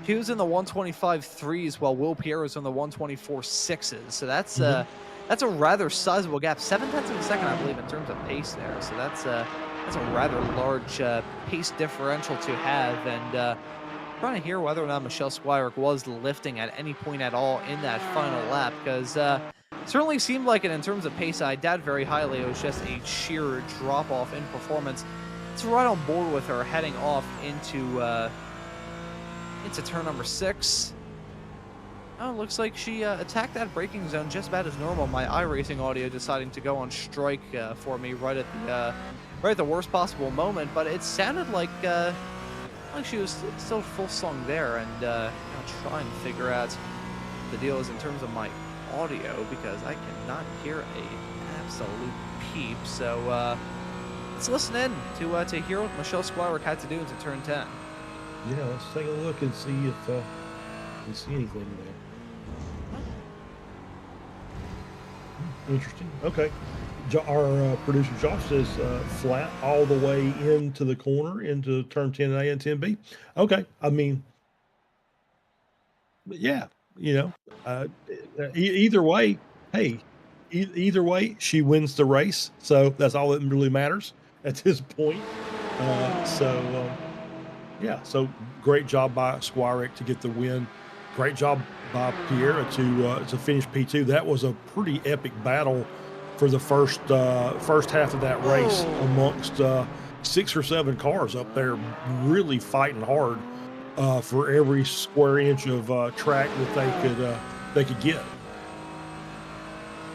125.3s, while Will Pierre was in the 124.6s. So that's a rather sizable gap. 0.7 of a second, I believe, in terms of pace there. So that's a rather large pace differential to have. And trying to hear whether or not Michelle Squires was lifting at any point at all in that final lap, because certainly seemed like it in terms of pace. I doubt very highly it was just a sheer drop off in performance. It's right on board with her heading off into turn number 6. Oh, it looks like she attacked that braking zone just about as normal. My iRacing audio deciding to go on strike for me right at the worst possible moment, but it sounded like she was still full song there, and I'll try and figure out what the deal is in terms of my audio, because I cannot hear a absolute peep. So let's listen in to hear what Michelle Squires had to do into turn 10. Yeah, let's take a look and see if we see anything there. Interesting. Okay. Our producer Josh says flat all the way into the corner, into turn 10A and 10B. Okay. I mean, yeah, either way, hey, either way, she wins the race. So that's all that really matters at this point. Yeah, so great job by Squires to get the win. Great job by Pierre to finish P2. That was a pretty epic battle for the first half of that race amongst 6 or 7 cars up there, really fighting hard for every square inch of track that they could get.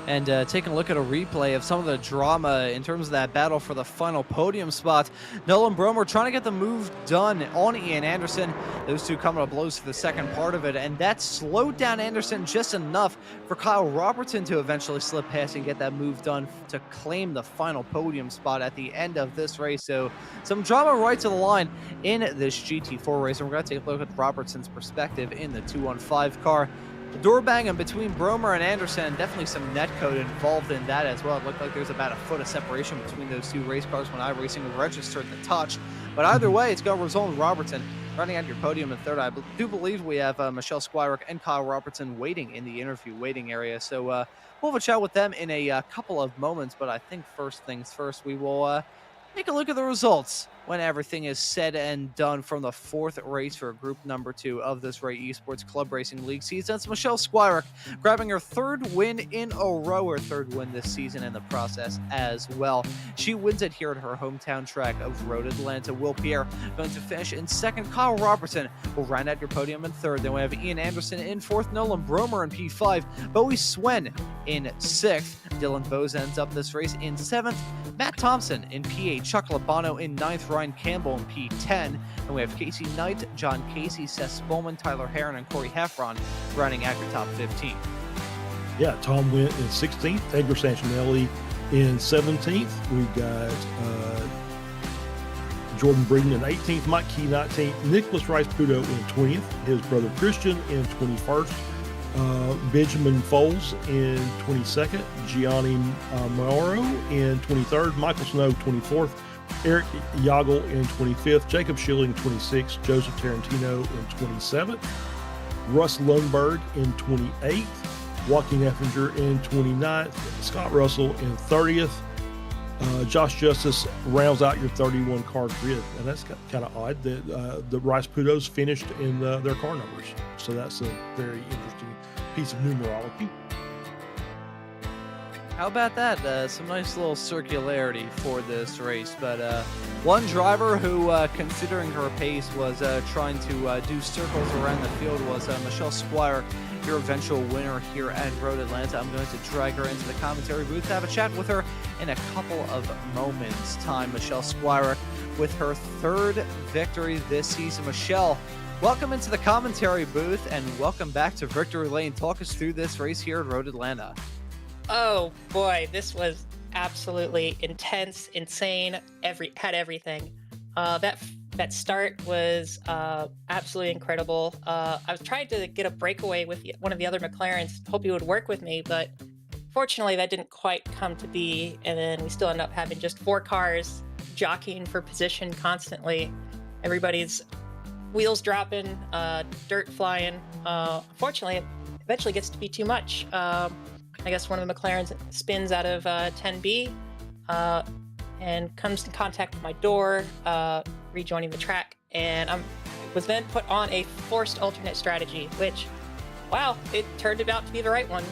And taking a look at a replay of some of the drama in terms of that battle for the final podium spot. Nolan Bromer trying to get the move done on Ian Anderson. Those two coming to blows for the second part of it, and that slowed down Anderson just enough for Kyle Robertson to eventually slip past and get that move done to claim the final podium spot at the end of this race. So some drama right to the line in this GT4 race, and we're going to take a look at Robertson's perspective in the 215 car. The door banging between Bromer and Anderson, definitely some netcode involved in that as well. It looked like there's about a foot of separation between those two race cars when iRacing registered the touch. But either way, it's going to result in Robertson running at your podium in third. I do believe we have Michelle Squires and Kyle Robertson waiting in the interview waiting area. So we'll have a chat with them in a couple of moments. But I think first things first, we will take a look at the results when everything is said and done from the 4th race for group number 2 of this Ray Esports Club Racing League season. It's Michelle Squires grabbing her 3rd win in a row, her 3rd win this season in the process as well. She wins it here at her hometown track of Road Atlanta. Wilkie going to finish in 2nd. Kyle Robertson will round out your podium in 3rd. Then we have Ian Anderson in 4th, Nolan Bromer in P5, Bowie Swen in 6th. Dylan Bose ends up this race in 7th. Matt Thompson in P8, Chuck Labano in 9th, Ryan Campbell in P10, and we have Casey Knight, John Casey, Seth Spolman, Tyler Heron, and Corey Heffron running at your top 15. Yeah, Tom went in 16th, Edgar Santinelli in 17th. We've got Jordan Breeden in 18th, Mike Key 19th, Nicholas Rice Pudo in 20th, his brother Christian in 21st, Benjamin Foles in 22nd, Gianni Mauro in 23rd, Michael Snow 24th, Eric Yagel in 25th, Jacob Schilling 26th, Joseph Tarantino in 27th, Russ Lundberg in 28th, Joaquin Effinger in 29th, Scott Russell in 30th. Josh Justice rounds out your 31 car grid, and that's kind of odd that the Rice Pudos finished in their car numbers. So that's a very interesting piece of numerology. How about that? Some nice little circularity for this race. But one driver who, considering her pace, was trying to do circles around the field was Michelle Squires, your eventual winner here at Road Atlanta. I'm going to drag her into the commentary booth to have a chat with her in a couple of moments' time. Michelle Squires with her 3rd victory this season. Michelle, welcome into the commentary booth and welcome back to Victory Lane. Talk us through this race here at Road Atlanta. Oh boy, this was absolutely intense, insane. Had everything. That start was absolutely incredible. I was trying to get a breakaway with one of the other McLarens. Hope he would work with me, but fortunately that didn't quite come to be. And then we still end up having just 4 cars jockeying for position constantly. Everybody's wheels dropping, dirt flying. Unfortunately, it eventually gets to be too much. I guess one of the McLarens spins out of 10B and comes in contact with my door, rejoining the track. And was then put on a forced alternate strategy, which, wow, it turned out to be the right one.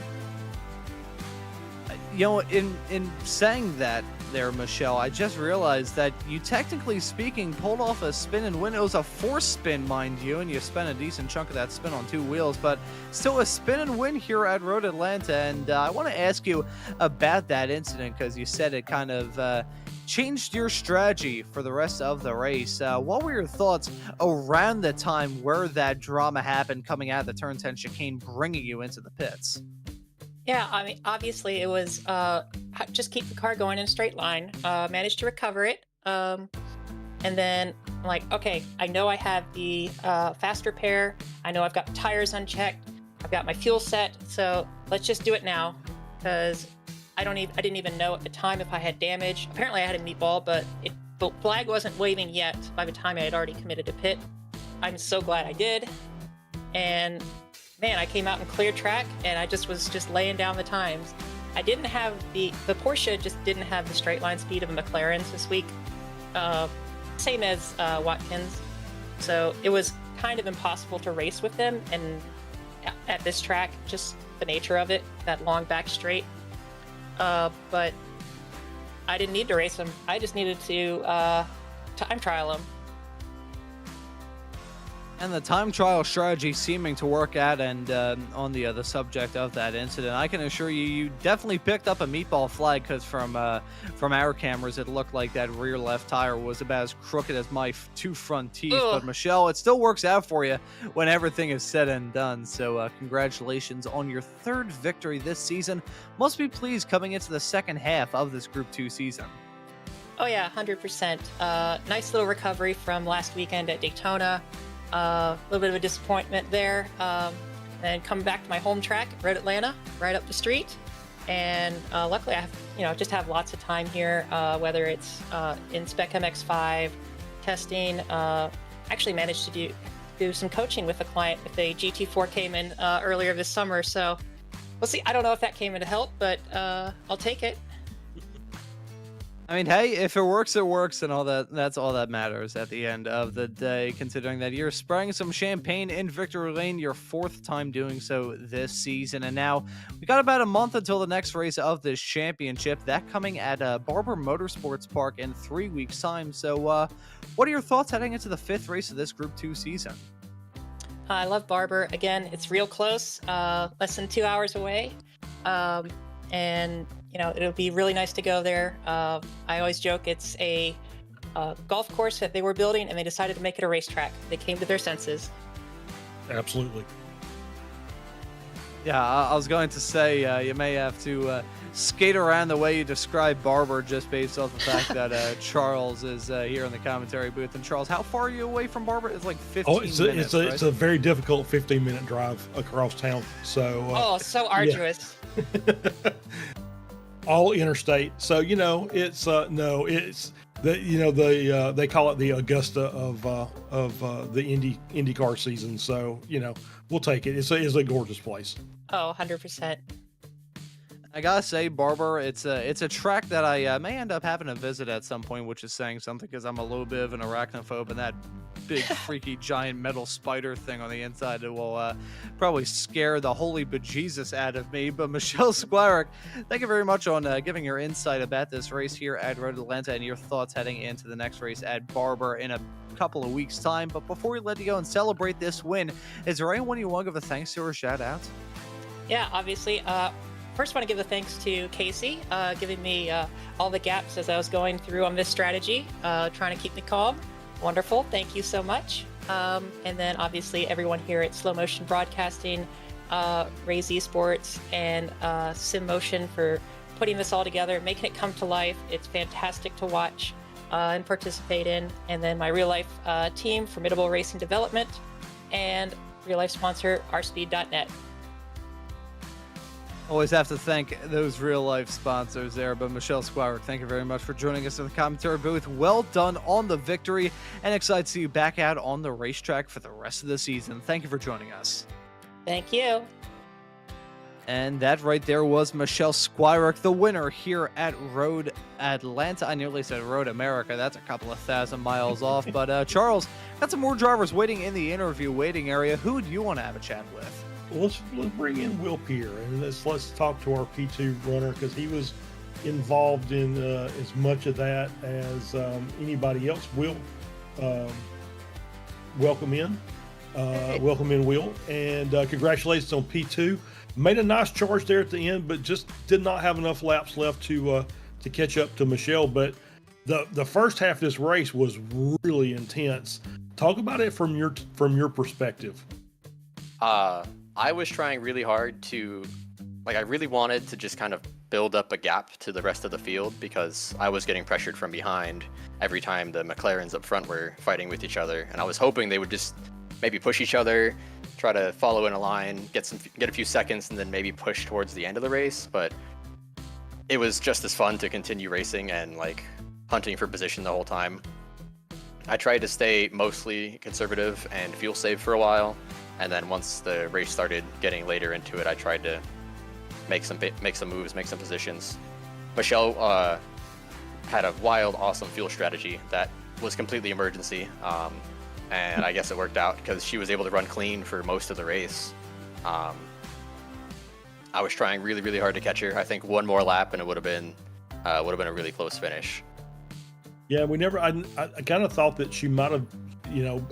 You know, in saying that there, Michelle, I just realized that you, technically speaking, pulled off a spin and win. It was a forced spin, mind you, and you spent a decent chunk of that spin on 2 wheels, but still a spin and win here at Road Atlanta. And I want to ask you about that incident, because you said it kind of changed your strategy for the rest of the race. What were your thoughts around the time where that drama happened, coming out of the turn 10 chicane, bringing you into the pits? Yeah, I mean, obviously it was just keep the car going in a straight line. Managed to recover it. And then I'm like, okay, I know I have the fast repair. I know I've got tires unchecked. I've got my fuel set. So let's just do it now, because I didn't even know at the time if I had damage. Apparently I had a meatball, but the flag wasn't waving yet by the time I had already committed to pit. I'm so glad I did. And man, I came out in clear track, and I was laying down the times. I didn't have the Porsche just didn't have the straight line speed of the McLarens this week, same as Watkins. So it was kind of impossible to race with them, and at this track, just the nature of it, that long back straight. But I didn't need to race them. I just needed to time trial them. And the time trial strategy seeming to work out. And on the other subject of that incident, I can assure you, you definitely picked up a meatball flag, because from our cameras, it looked like that rear left tire was about as crooked as my 2 front teeth. Ugh. But Michelle, it still works out for you when everything is said and done. So congratulations on your 3rd victory this season. Must be pleased coming into the second half of this Group 2 season. Oh yeah, 100%. Nice little recovery from last weekend at Daytona. A little bit of a disappointment there. Then come back to my home track, Road Atlanta, right up the street. And luckily I have, just have lots of time here, whether it's in Spec MX5, testing. Actually managed to do some coaching with a client if a GT4 came in earlier this summer. So we'll see. I don't know if that came in to help, but I'll take it. I mean, hey, if it works, it works, and all that's all that matters at the end of the day, considering that you're spraying some champagne in Victory Lane, your 4th time doing so this season. And now we got about a month until the next race of this championship, that coming at Barber Motorsports Park in 3 weeks' time. So what are your thoughts heading into the 5th race of this Group 2 season? I love Barber. Again, it's real close, less than 2 hours away. And it'll be really nice to go there. I always joke it's a golf course that they were building, and they decided to make it a racetrack. They came to their senses. Absolutely. Yeah, I was going to say you may have to skate around the way you describe Barber, just based off the fact that Charles is here in the commentary booth. And Charles, how far are you away from Barber? It's like 15 minutes, right? It's a very difficult 15-minute drive across town. So So arduous. Yeah. All interstate. So it's they call it the Augusta of the IndyCar season. So we'll take it. It's a gorgeous place. Oh, 100%. I gotta say, Barber, it's a track that I may end up having to visit at some point, which is saying something, because I'm a little bit of an arachnophobe, and that big freaky giant metal spider thing on the inside will probably scare the holy bejesus out of me. But Michelle Squarick, thank you very much on giving your insight about this race here at Road Atlanta, and your thoughts heading into the next race at Barber in a couple of weeks' time. But before we let you go and celebrate this win, is there anyone you want to give a thanks to or shout out? Yeah, obviously. First, want to give the thanks to Casey, giving me all the gaps as I was going through on this strategy, trying to keep me calm. Wonderful. Thank you so much. And then obviously everyone here at Slow Motion Broadcasting, Raise Esports, and Sim Motion for putting this all together, making it come to life. It's fantastic to watch and participate in. And then my real life team, Formidable Racing Development, and real life sponsor, rspeed.net. Always have to thank those real-life sponsors there. But Michelle Squarick, thank you very much for joining us in the commentary booth. Well done on the victory, and excited to see you back out on the racetrack for the rest of the season. Thank you for joining us. Thank you. And that right there was Michelle Squirick, the winner here at Road Atlanta. I nearly said Road America. That's a couple of 1,000 miles off. But Charles, got some more drivers waiting in the interview waiting area. Who do you want to have a chat with? Well, let's bring in Wilkie here, and let's talk to our P2 runner, because he was involved in as much of that as anybody else. Will, welcome in. Welcome in, Will, and congratulations on P2. Made a nice charge there at the end, but just did not have enough laps left to catch up to Michelle. But the first half of this race was really intense. Talk about it from your perspective. I was trying really hard to, I really wanted to just kind of build up a gap to the rest of the field, because I was getting pressured from behind every time the McLarens up front were fighting with each other, and I was hoping they would just maybe push each other, try to follow in a line, get a few seconds, and then maybe push towards the end of the race. But it was just as fun to continue racing and hunting for position the whole time. I tried to stay mostly conservative and fuel save for a while, and then once the race started getting later into it, I tried to make some moves, make some positions. Michelle had a wild, awesome fuel strategy that was completely emergency. And I guess it worked out because she was able to run clean for most of the race. I was trying really, really hard to catch her. I think one more lap and it would have been a really close finish. Yeah, I kind of thought that she might have,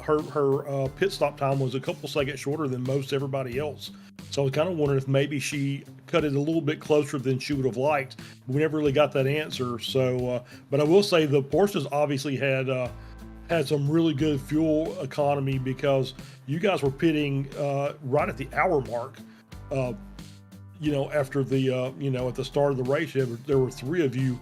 her pit stop time was a couple seconds shorter than most everybody else. So I was kind of wondering if maybe she cut it a little bit closer than she would have liked. We never really got that answer. So, but I will say the Porsches obviously had some really good fuel economy, because you guys were pitting right at the hour mark. After the at the start of the race, there were three of you,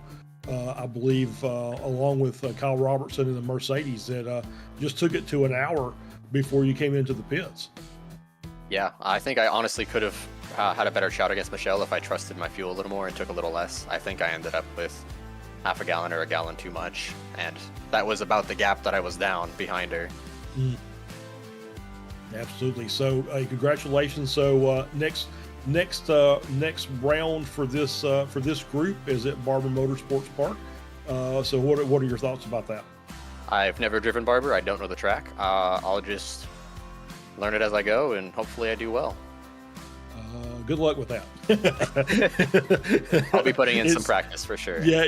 I believe, along with Kyle Robertson in the Mercedes, that just took it to an hour before you came into the pits. Yeah, I think I honestly could have had a better shot against Michelle if I trusted my fuel a little more and took a little less. I think I ended up with half a gallon or a gallon too much, and that was about the gap that I was down behind her. Absolutely. So congratulations. So next round for this group is at Barber Motorsports Park. So what are your thoughts about that? I've never driven Barber. I don't know the track. I'll just learn it as I go, and hopefully I do well. Good luck with that. I'll be putting in some practice for sure. Yeah.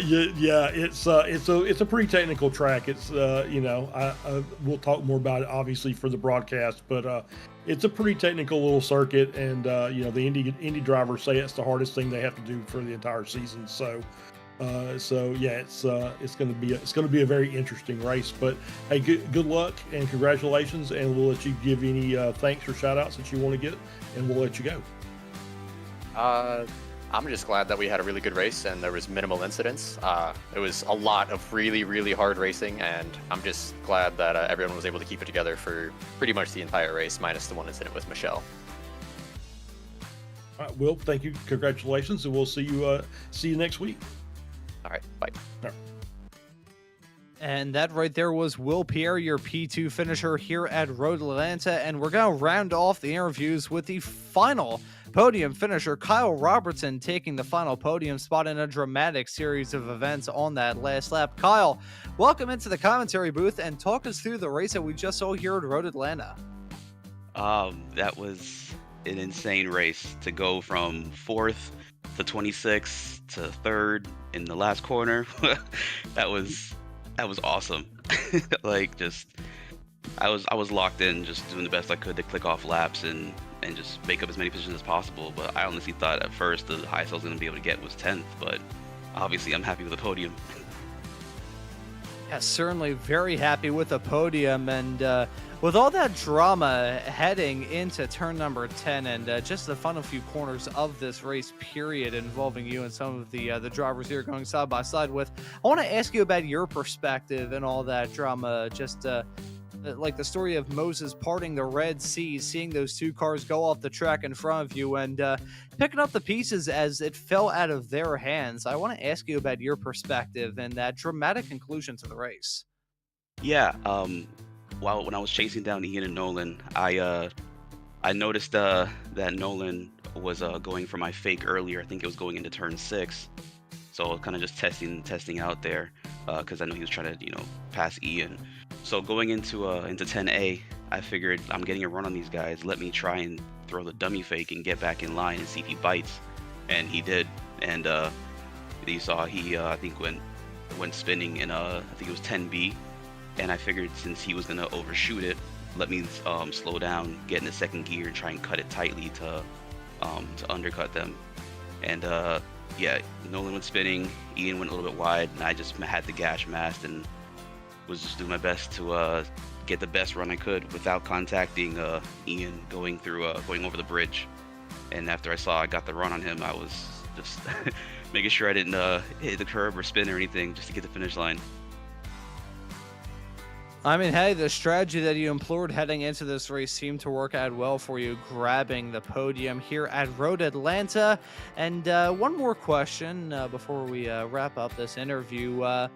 It's a pretty technical track. It's we'll talk more about it obviously for the broadcast, but it's a pretty technical little circuit, and the Indy drivers say it's the hardest thing they have to do for the entire season. So it's going to be a very interesting race. But hey, good luck and congratulations, and we'll let you give any thanks or shout outs that you want to get, and we'll let you go. I'm just glad that we had a really good race and there was minimal incidents. It was a lot of really, really hard racing, and I'm just glad that everyone was able to keep it together for pretty much the entire race, minus the one incident with Michelle. All right, Will, thank you, congratulations, and we'll see you next week. All right, bye. All right. And that right there was Will Pierre, your P2 finisher here at Road Atlanta. And we're going to round off the interviews with the final podium finisher, Kyle Robertson, taking the final podium spot in a dramatic series of events on that last lap. Kyle, welcome into the commentary booth and talk us through the race that we just saw here at Road Atlanta. That was an insane race to go from 4th to 26th to 3rd in the last corner. That was awesome. I was locked in, just doing the best I could to click off laps and just make up as many positions as possible. But I honestly thought at first the highest I was going to be able to get was 10th, but obviously I'm happy with the podium. Yeah, certainly very happy with the podium, and with all that drama heading into turn number 10 and just the final few corners of this race period involving you and some of the drivers here going side by side with, I want to ask you about your perspective and all that drama, just like the story of Moses parting the Red Sea, seeing those two cars go off the track in front of you and picking up the pieces as it fell out of their hands. I want to ask you about your perspective and that dramatic conclusion to the race. Yeah, when I was chasing down Ian and Nolan, I noticed that Nolan was going for my fake earlier. I think it was going into turn 6. So kind of just testing out there because I know he was trying to, pass Ian. So going into 10A, I figured I'm getting a run on these guys. Let me try and throw the dummy fake and get back in line and see if he bites. And he did. And you saw he, I think, went spinning in, I think it was 10B. And I figured since he was going to overshoot it, let me slow down, get in the second gear, and try and cut it tightly to undercut them. And yeah, Nolan went spinning, Ian went a little bit wide, and I just had the gash mast and was just doing my best to get the best run I could without contacting Ian going over the bridge. And after I saw I got the run on him, I was just making sure I didn't hit the curb or spin or anything just to get the finish line. I mean, hey, the strategy that you employed heading into this race seemed to work out well for you, grabbing the podium here at Road Atlanta. And one more question before we wrap up this interview.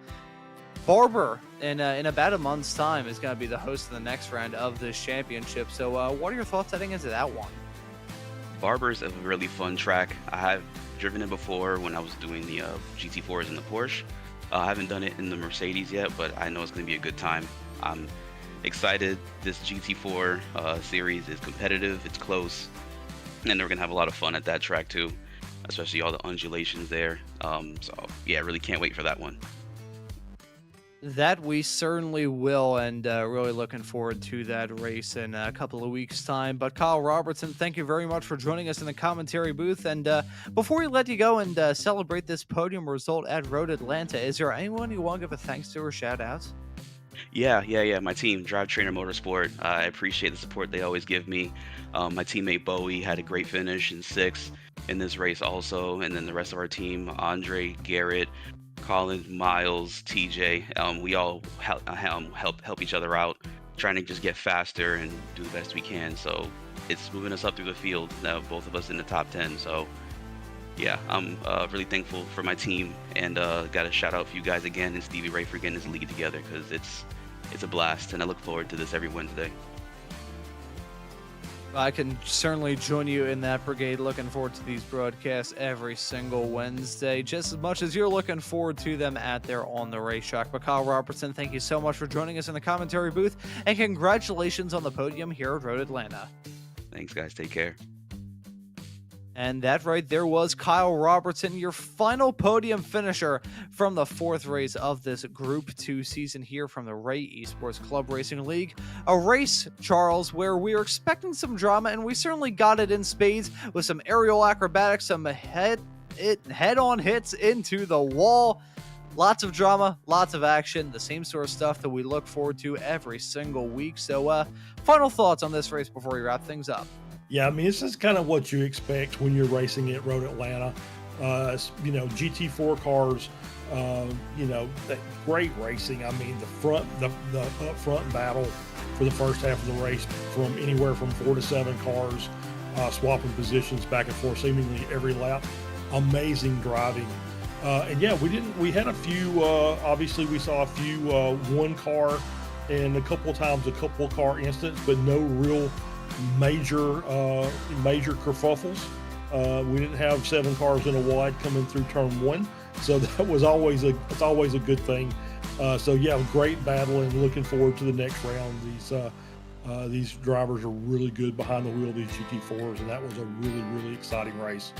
Barber, in about a month's time, is going to be the host of the next round of this championship. So what are your thoughts heading into that one? Barber's a really fun track. I have driven it before when I was doing the GT4s in the Porsche. I haven't done it in the Mercedes yet, but I know it's going to be a good time. I'm excited. This GT4 series is competitive, it's close, and we're going to have a lot of fun at that track too, especially all the undulations there. So yeah, really can't wait for that one. That we certainly will, and really looking forward to that race in a couple of weeks' time. But Kyle Robertson, thank you very much for joining us in the commentary booth. And before we let you go and celebrate this podium result at Road Atlanta, is there anyone you want to give a thanks to or shout out? Yeah. My team, Drive Trainer Motorsport. I appreciate the support they always give me. My teammate Bowie had a great finish in 6th in this race also, and then the rest of our team, Andre, Garrett, Colin, Miles, TJ, we all help each other out, trying to just get faster and do the best we can. So it's moving us up through the field now, both of us in the top 10. So yeah, I'm really thankful for my team, and got to shout out for you guys again and Stevie Ray for getting this league together, because it's a blast, and I look forward to this every Wednesday. I can certainly join you in that brigade. Looking forward to these broadcasts every single Wednesday, just as much as you're looking forward to them out there on the racetrack. But Kyle Robertson, thank you so much for joining us in the commentary booth, and congratulations on the podium here at Road Atlanta. Thanks, guys. Take care. And that right there was Kyle Robertson, your final podium finisher from the 4th race of this Group 2 season here from the Ray Esports Club Racing League. A race, Charles, where we were expecting some drama, and we certainly got it in spades with some aerial acrobatics, some head-on hits into the wall. Lots of drama, lots of action, the same sort of stuff that we look forward to every single week. So final thoughts on this race before we wrap things up. Yeah, I mean, this is kind of what you expect when you're racing at Road Atlanta. GT4 cars, that great racing. I mean, the up front battle for the first half of the race, from anywhere from 4 to 7 cars, swapping positions back and forth seemingly every lap. Amazing driving. And yeah, we had a few, obviously we saw a few one car and a couple car incidents, but no real major kerfuffles. We didn't have 7 cars in a wide coming through turn 1, so that was always a good thing. So yeah, great battle, and looking forward to the next round. These drivers are really good behind the wheel of these GT4s, and that was a really exciting race.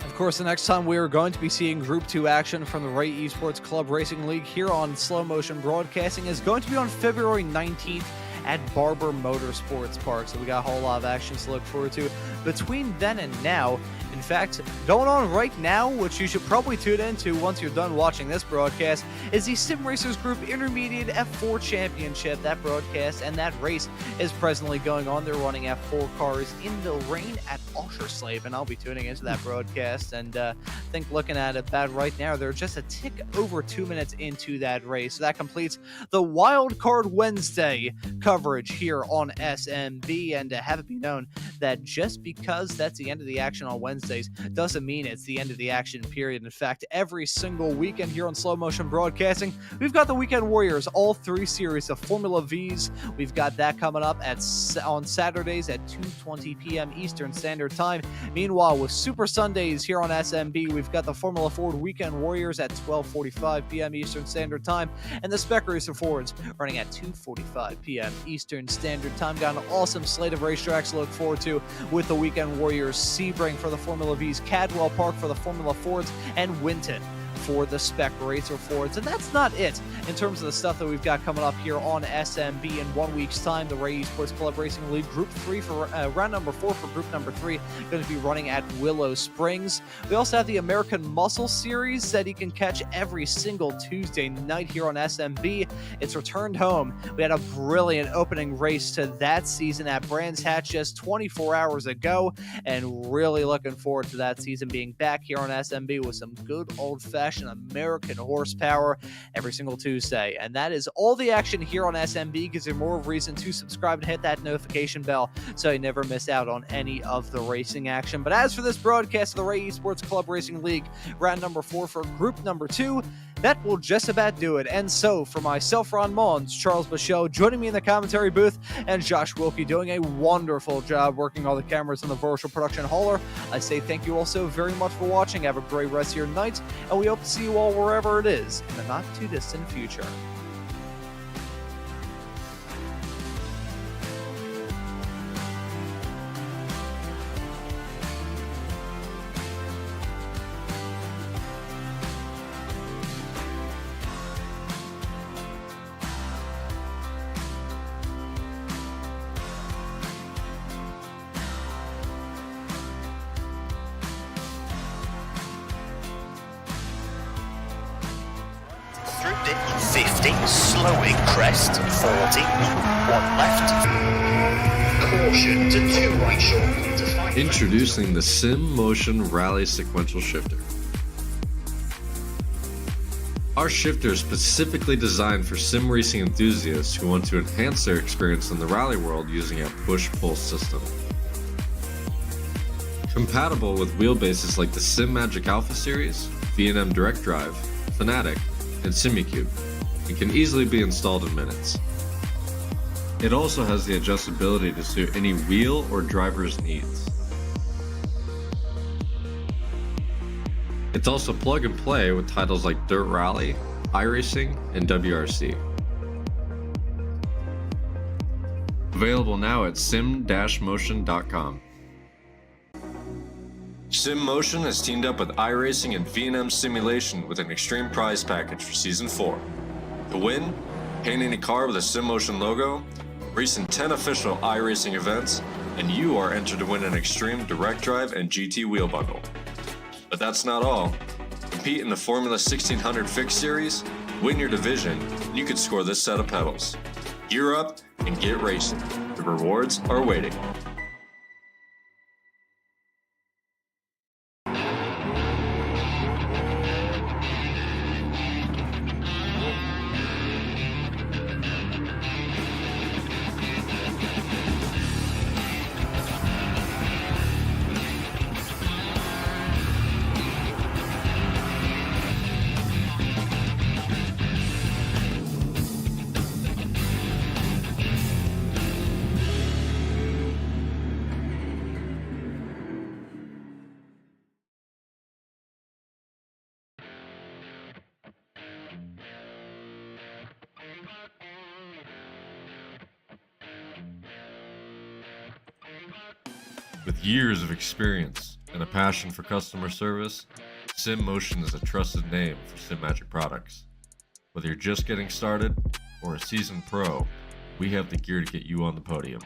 Of course, the next time we are going to be seeing Group 2 action from the Ray Esports Club Racing League here on Slow Motion Broadcasting is going to be on February 19th at Barber Motorsports Park. So we got a whole lot of action to look forward to between then and now. In fact, going on right now, which you should probably tune into once you're done watching this broadcast, is the Sim Racers Group Intermediate F4 Championship. That broadcast and that race is presently going on. They're running F4 cars in the rain at Osherslave, and I'll be tuning into that broadcast. And I think looking at it bad right now, they're just a tick over 2 minutes into that race. So that completes the Wild Card Wednesday coverage here on SMB. And have it be known that just because that's the end of the action on Wednesdays doesn't mean it's the end of the action, period. In fact, every single weekend here on Slow Motion Broadcasting, we've got the Weekend Warriors, all 3 series of Formula Vs. We've got that coming up on Saturdays at 2:20 p.m. Eastern Standard Time. Meanwhile, with Super Sundays here on SMB, we've got the Formula Ford Weekend Warriors at 12:45 p.m. Eastern Standard Time, and the Spec Racer Fords running at 2:45 p.m. Eastern Standard Time. Got an awesome slate of racetracks to look forward to with the Weekend Warriors: Sebring for the Formula Vs, Cadwell Park for the Formula Fords, and Winton for the Spec Racer Fords. And that's not it in terms of the stuff that we've got coming up here on SMB. In 1 week's time, the Ray Esports Club Racing League Group 3 for round number 4 for Group number 3 going to be running at Willow Springs. We also have the American Muscle Series that you can catch every single Tuesday night here on SMB. It's returned home. We had a brilliant opening race to that season at Brands Hatch just 24 hours ago, and really looking forward to that season being back here on SMB with some good old-fashioned American horsepower every single Tuesday. And that is all the action here on SMB. Gives you more reason to subscribe and hit that notification bell so you never miss out on any of the racing action. But as for this broadcast of the Ray Esports Club Racing League, round number 4 for Group number 2, that will just about do it. And so, for myself, Ron Maunz, Charles Bachot joining me in the commentary booth, and Josh Wilkie doing a wonderful job working all the cameras in the virtual production hauler, I say thank you all so very much for watching. Have a great rest of your night, and we hope to see you all wherever it is in the not-too-distant future. Through dip 50, slowing crest 40, 1 left. Caution to 2 right short to 5. Introducing the Sim Motion Rally Sequential Shifter. Our shifter is specifically designed for sim racing enthusiasts who want to enhance their experience in the rally world using a push-pull system. Compatible with wheelbases like the Sim Magic Alpha series, V&M Direct Drive, Fanatic, and Simucube, and can easily be installed in minutes. It also has the adjustability to suit any wheel or driver's needs. It's also plug and play with titles like Dirt Rally, iRacing, and WRC. Available now at sim-motion.com. SimMotion has teamed up with iRacing and V&M Simulation with an extreme prize package for Season 4. To win, paint any car with a SimMotion logo, race in 10 official iRacing events, and you are entered to win an extreme direct drive and GT wheel bundle. But that's not all. Compete in the Formula 1600 Fixed Series, win your division, and you could score this set of pedals. Gear up and get racing. The rewards are waiting. With years of experience and a passion for customer service, SimMotion is a trusted name for SimMagic products. Whether you're just getting started or a seasoned pro, we have the gear to get you on the podium.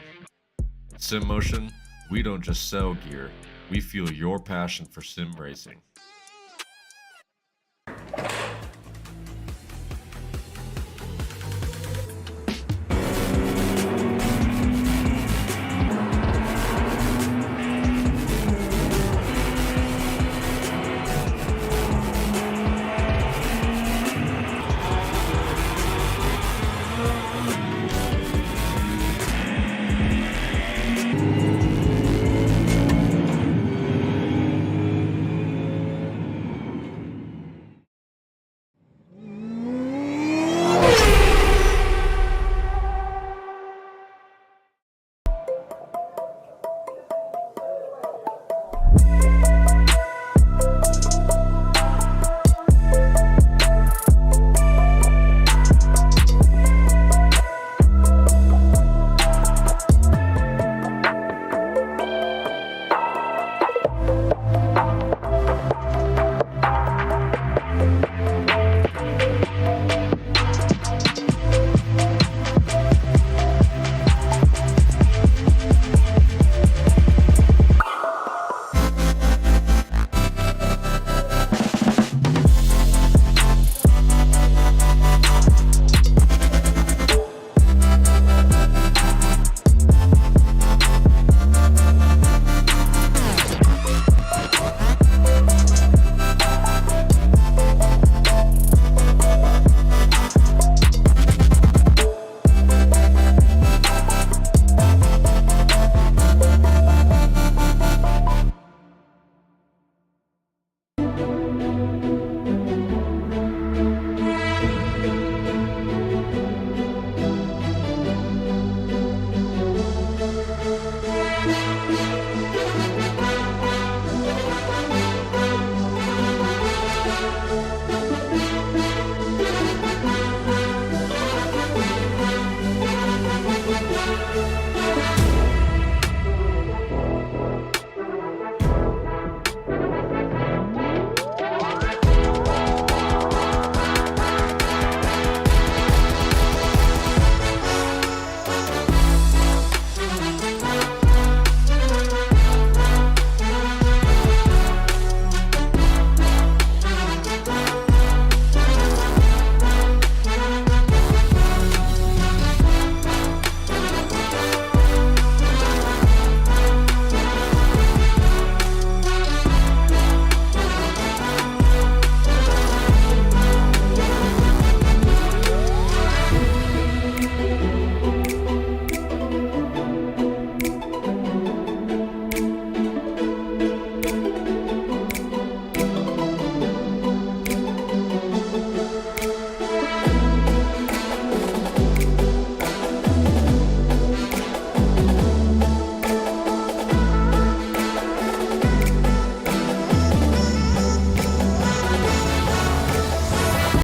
At SimMotion, we don't just sell gear, we fuel your passion for sim racing.